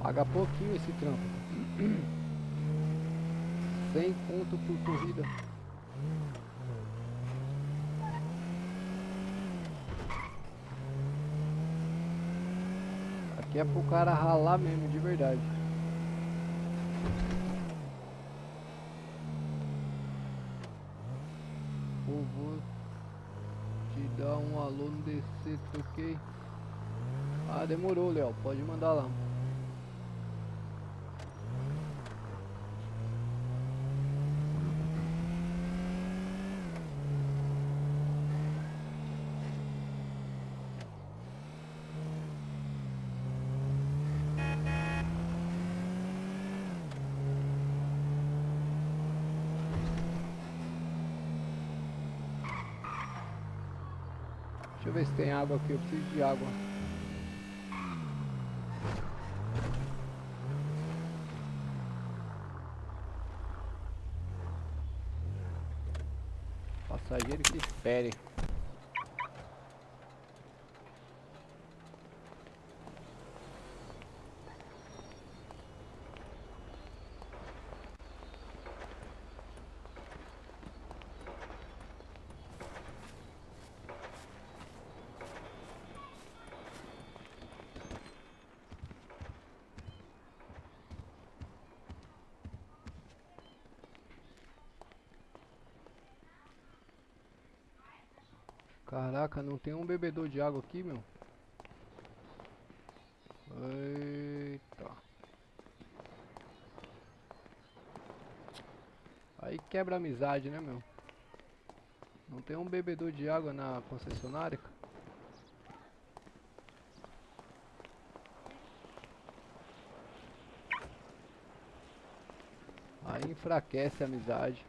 Paga pouquinho esse trampo. 100 conto por corrida. Aqui é pro cara ralar mesmo, de verdade. Pô, vou te dar um alô no DC, ok? Ah, demorou, Léo. Pode mandar lá. Deixa eu ver se tem água aqui. Eu preciso de água. Passageiro que espere. Caraca, não tem um bebedor de água aqui, meu. Eita. Aí quebra a amizade, né, meu? Não tem um bebedor de água na concessionária? Aí enfraquece a amizade.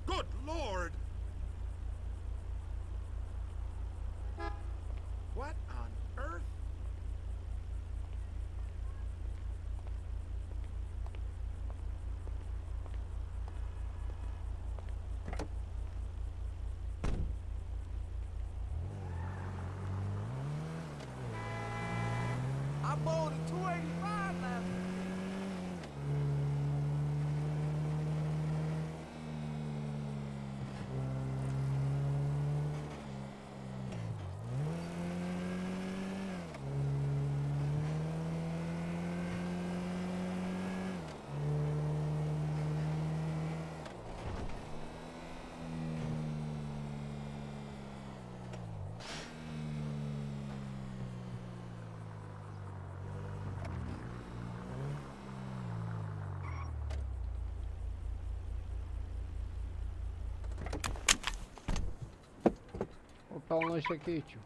Good Lord! What on earth? I bowled a 285 last week. Vou botar um lanche aqui, tio.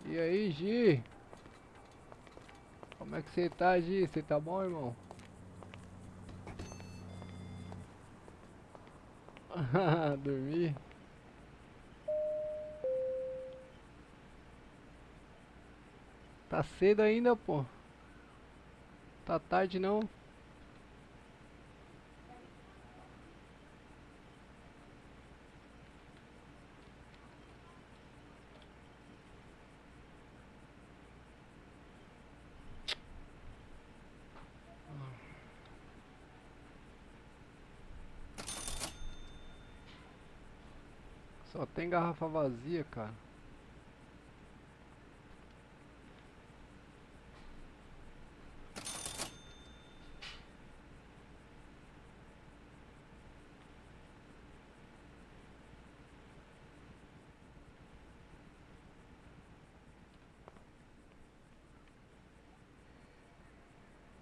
E aí, Gi? Como é que você tá, Gi? Você tá bom, irmão? Dormi. Tá cedo ainda, pô. Tá tarde não? Só tem garrafa vazia, cara.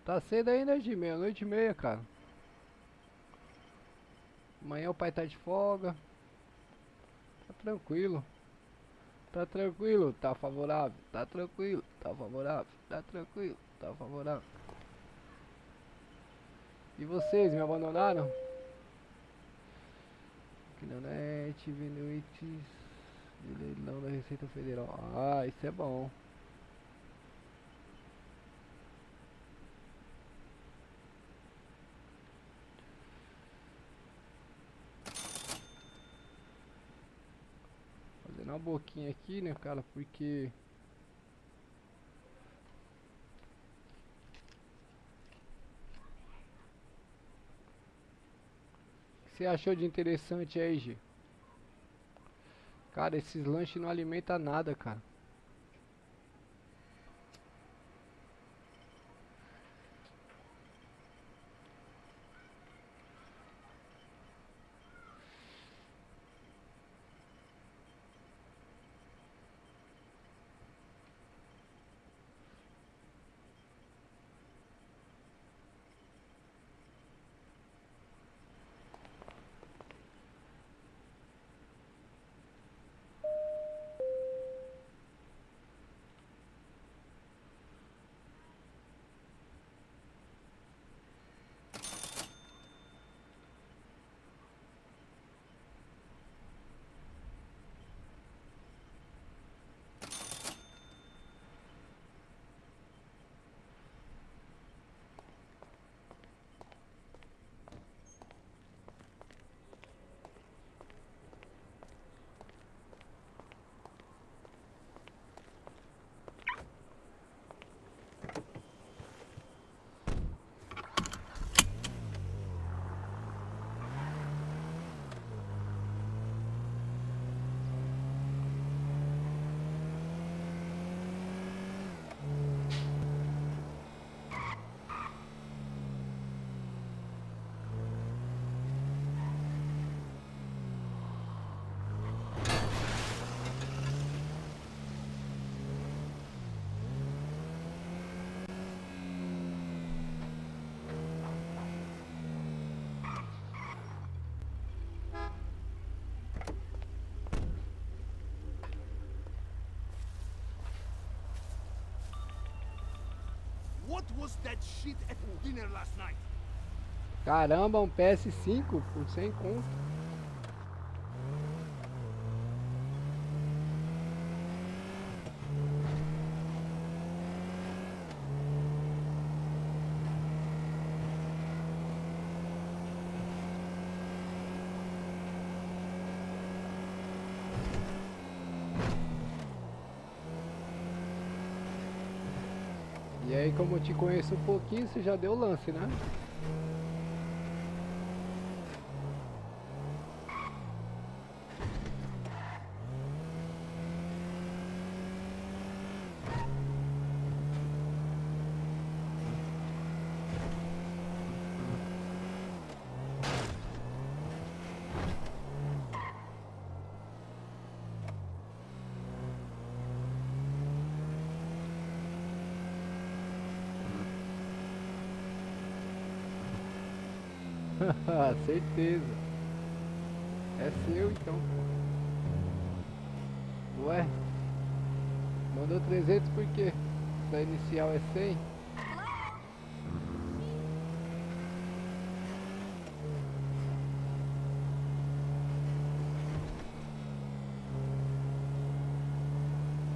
Tá cedo ainda, de meia-noite e meia, cara. Amanhã o pai tá de folga. Tá tranquilo. Tá tranquilo, tá favorável. Tá tranquilo, tá favorável. Tá tranquilo, tá favorável. E vocês, me abandonaram? Aqui na net, vendo itens de leilão da Receita Federal. Ah, isso é bom. Fazendo uma boquinha aqui, né, cara, porque... O que você achou de interessante aí, G? Cara, esses lanches não alimentam nada, cara. What was that shit at dinner last night? Caramba, um PS5 por 100 conto. E aí, como eu te conheço um pouquinho, você já deu o lance, né? Certeza. É seu então. Ué? Mandou 300 por quê? Da inicial é 100?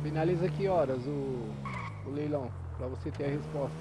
Finaliza que horas o leilão? Pra você ter a resposta.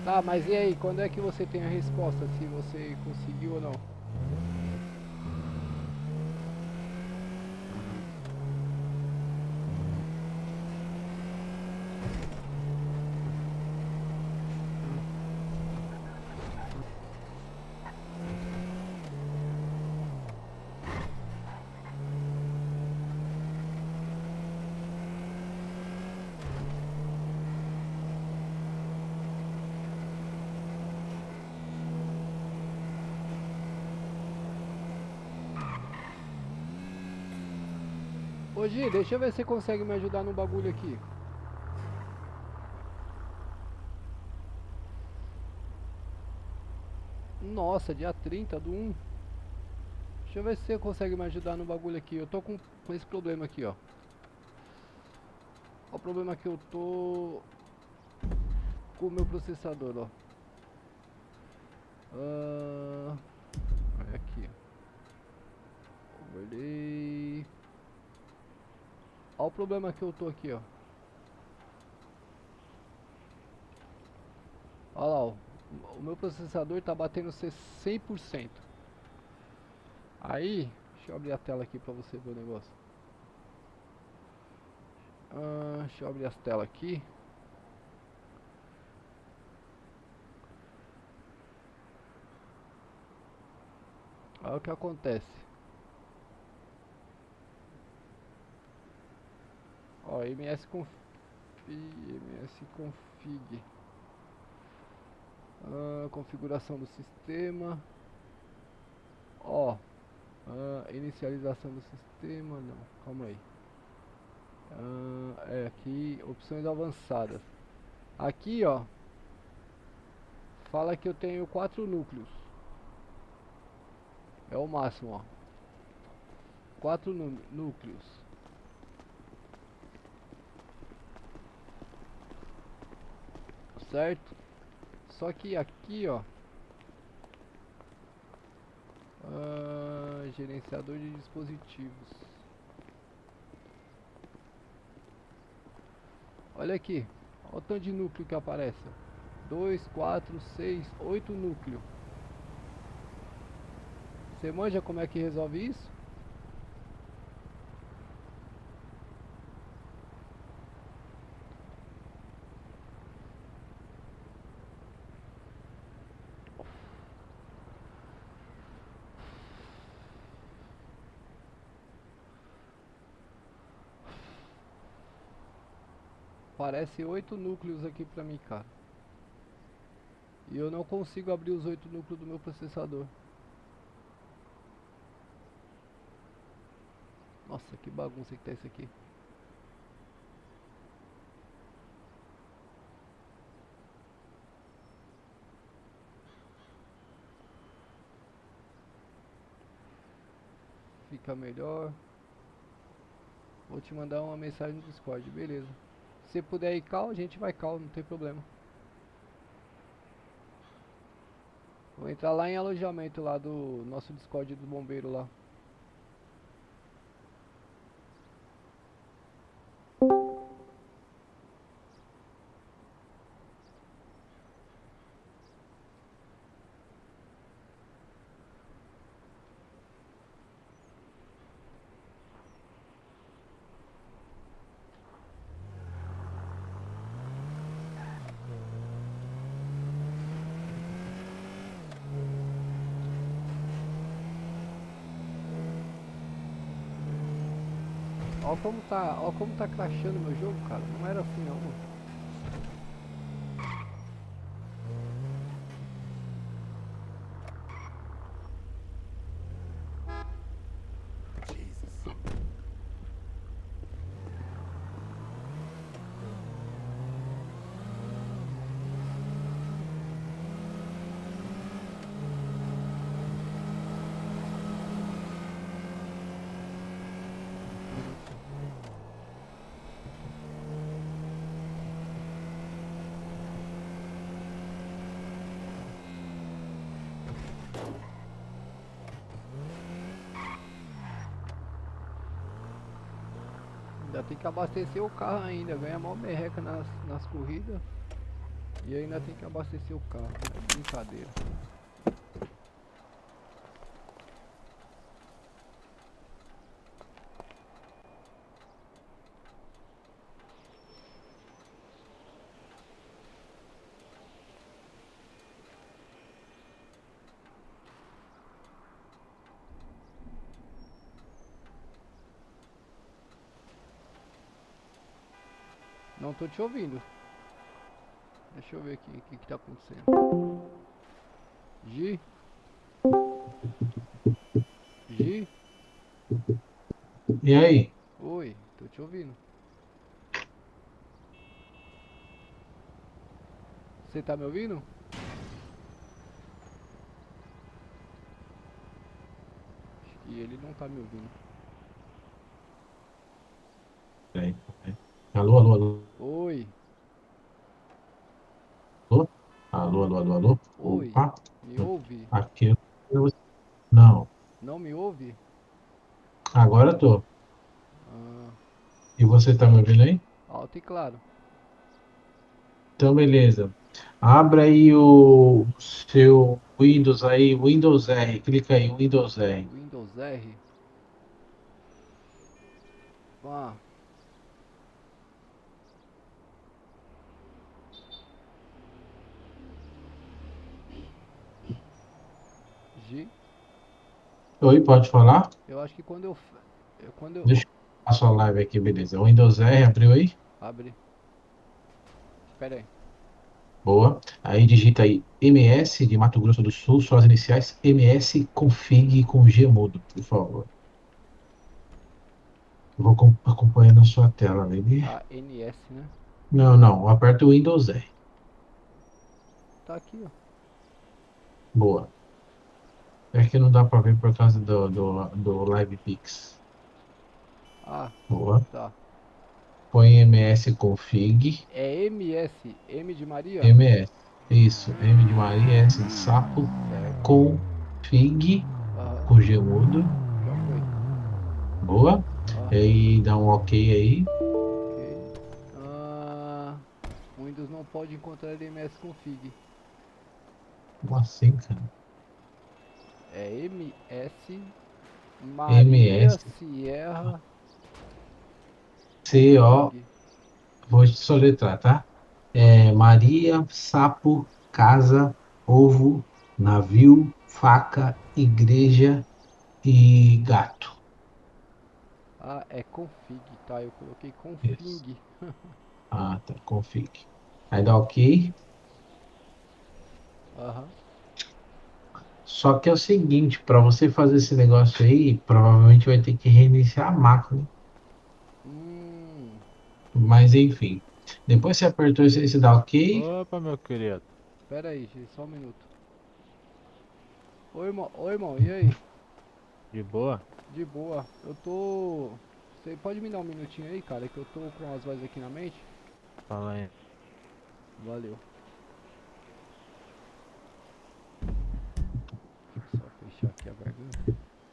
Tá, mas e aí, quando é que você tem a resposta, se você conseguiu ou não? Ô Gi, deixa eu ver se você consegue me ajudar no bagulho aqui. Nossa, dia 30 do 1. Deixa eu ver se você consegue me ajudar no bagulho aqui. Eu tô com esse problema aqui, ó. Olha o problema que eu tô com o meu processador, ó. Olha aqui, ó. Overlay. Olha o problema que eu tô aqui, ó. Olha lá, ó. O meu processador tá batendo 100%. Aí, deixa eu abrir a tela aqui pra você ver o negócio. Deixa eu abrir as telas aqui. Olha o que acontece. Ó, msconfig. Configuração do sistema. Ó, inicialização do sistema. Não, calma aí. Aqui, opções avançadas. Aqui, ó, fala que eu tenho 4 núcleos. É o máximo, ó. 4 núcleos. Certo? Só que aqui, ó, gerenciador de dispositivos. Olha aqui, olha o tanto de núcleo que aparece. 2, 4, 6, 8 núcleos. Você manja como é que resolve isso? Parece 8 núcleos aqui pra mim, cara. E eu não consigo abrir os 8 núcleos do meu processador. Nossa, que bagunça que tá isso aqui. Fica melhor. Vou te mandar uma mensagem no Discord, beleza. Se puder ir cal, a gente vai cal, não tem problema. Vou entrar lá em alojamento lá do nosso Discord do bombeiro lá. Ó como tá crashando meu jogo, cara. Não era assim não, mano. Ainda tem que abastecer o carro ainda, ganha mó merreca nas corridas. E ainda tem que abastecer o carro. É brincadeira. Não tô te ouvindo. Deixa eu ver aqui o que tá acontecendo. Gi? Gi? E aí? Oi, tô te ouvindo. Você tá me ouvindo? Acho que ele não tá me ouvindo. Peraí. Alô, alô, alô. Oi, Alô, alô, alô, alô, alô. oi, Opa, me ouve? aqui não. Não me ouve? Agora eu tô. Ah, E você tá me ouvindo aí? alto e claro. Então, beleza. Abra aí o seu Windows aí, Windows R. Clica aí, Windows R. Windows R. Ah, G. Oi, pode falar? Eu acho que quando eu Deixa eu passar a live aqui, beleza. Windows R, abriu aí? abre. Espera aí. Boa. Aí digita aí MS de Mato Grosso do Sul, suas iniciais, MS config com G mudo, por favor. Eu vou acompanhando a sua tela, baby. ANS, né? Não. Aperta o Windows R. Tá aqui, ó. Boa. É que não dá pra ver por causa do Live Pix. Ah, Boa. tá. Põe MS config. É MS, M de Maria? MS. Isso. M de Maria, S de sapo. Certo. Config. Aham, Com G mudo. já foi. Boa. Ah, E aí dá um ok aí. ok. Windows não pode encontrar MS config. Como assim, cara? É MS Maria MS. Sierra CO. config. Vou soletrar, tá? É Maria, sapo, casa, ovo, navio, faca, igreja e gato. Ah, é config, tá? Eu coloquei Isso. config. Ah, tá. Config. Aí dá ok. Aham. Só que é o seguinte, para você fazer esse negócio aí, provavelmente vai ter que reiniciar a máquina. Hum, Mas enfim. Depois você apertou isso aí, você dá ok. Opa, meu querido. pera aí, gente, só um minuto. Oi, irmão, e aí? De boa? De boa. Eu tô. Você pode me dar um minutinho aí, cara? Que eu tô com as vozes aqui na mente? Fala aí. Valeu. Só fechar aqui a garganta.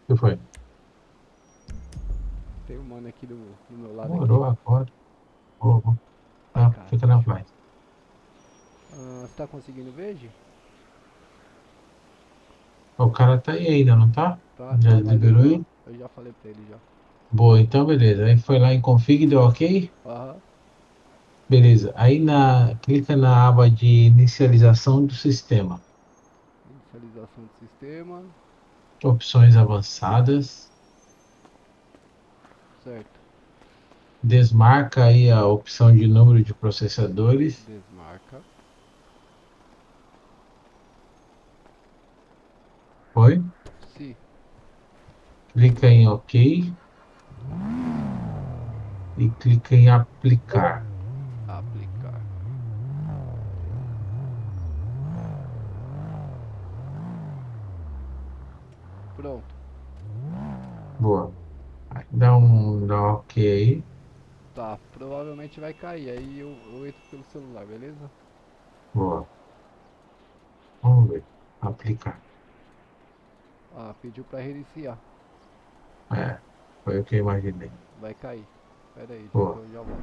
O que foi? Tem um mano aqui do meu lado Demorou aqui. agora. Oh. Ai, Ah, cara. fica na paz. Você tá conseguindo ver, Gi? O cara tá aí ainda, não tá? Tá, Já tá, mas liberou aí? eu já falei pra ele já. Boa, então beleza. Aí foi lá em config, deu ok? Aham. Beleza. Aí clica na aba de inicialização do sistema. Inicialização do sistema. Opções avançadas. Certo. Desmarca aí a opção de número de processadores. Desmarca. Foi? Sim. Clica em OK. E clica em aplicar. Aplicar. Pronto. Boa. Aí dá OK aí. Tá, provavelmente vai cair. Aí eu entro pelo celular, beleza? Boa. Vamos ver. Aplicar. Ah, pediu pra reiniciar. É, foi o que eu imaginei. Vai cair. Pera aí, Boa. eu já volto.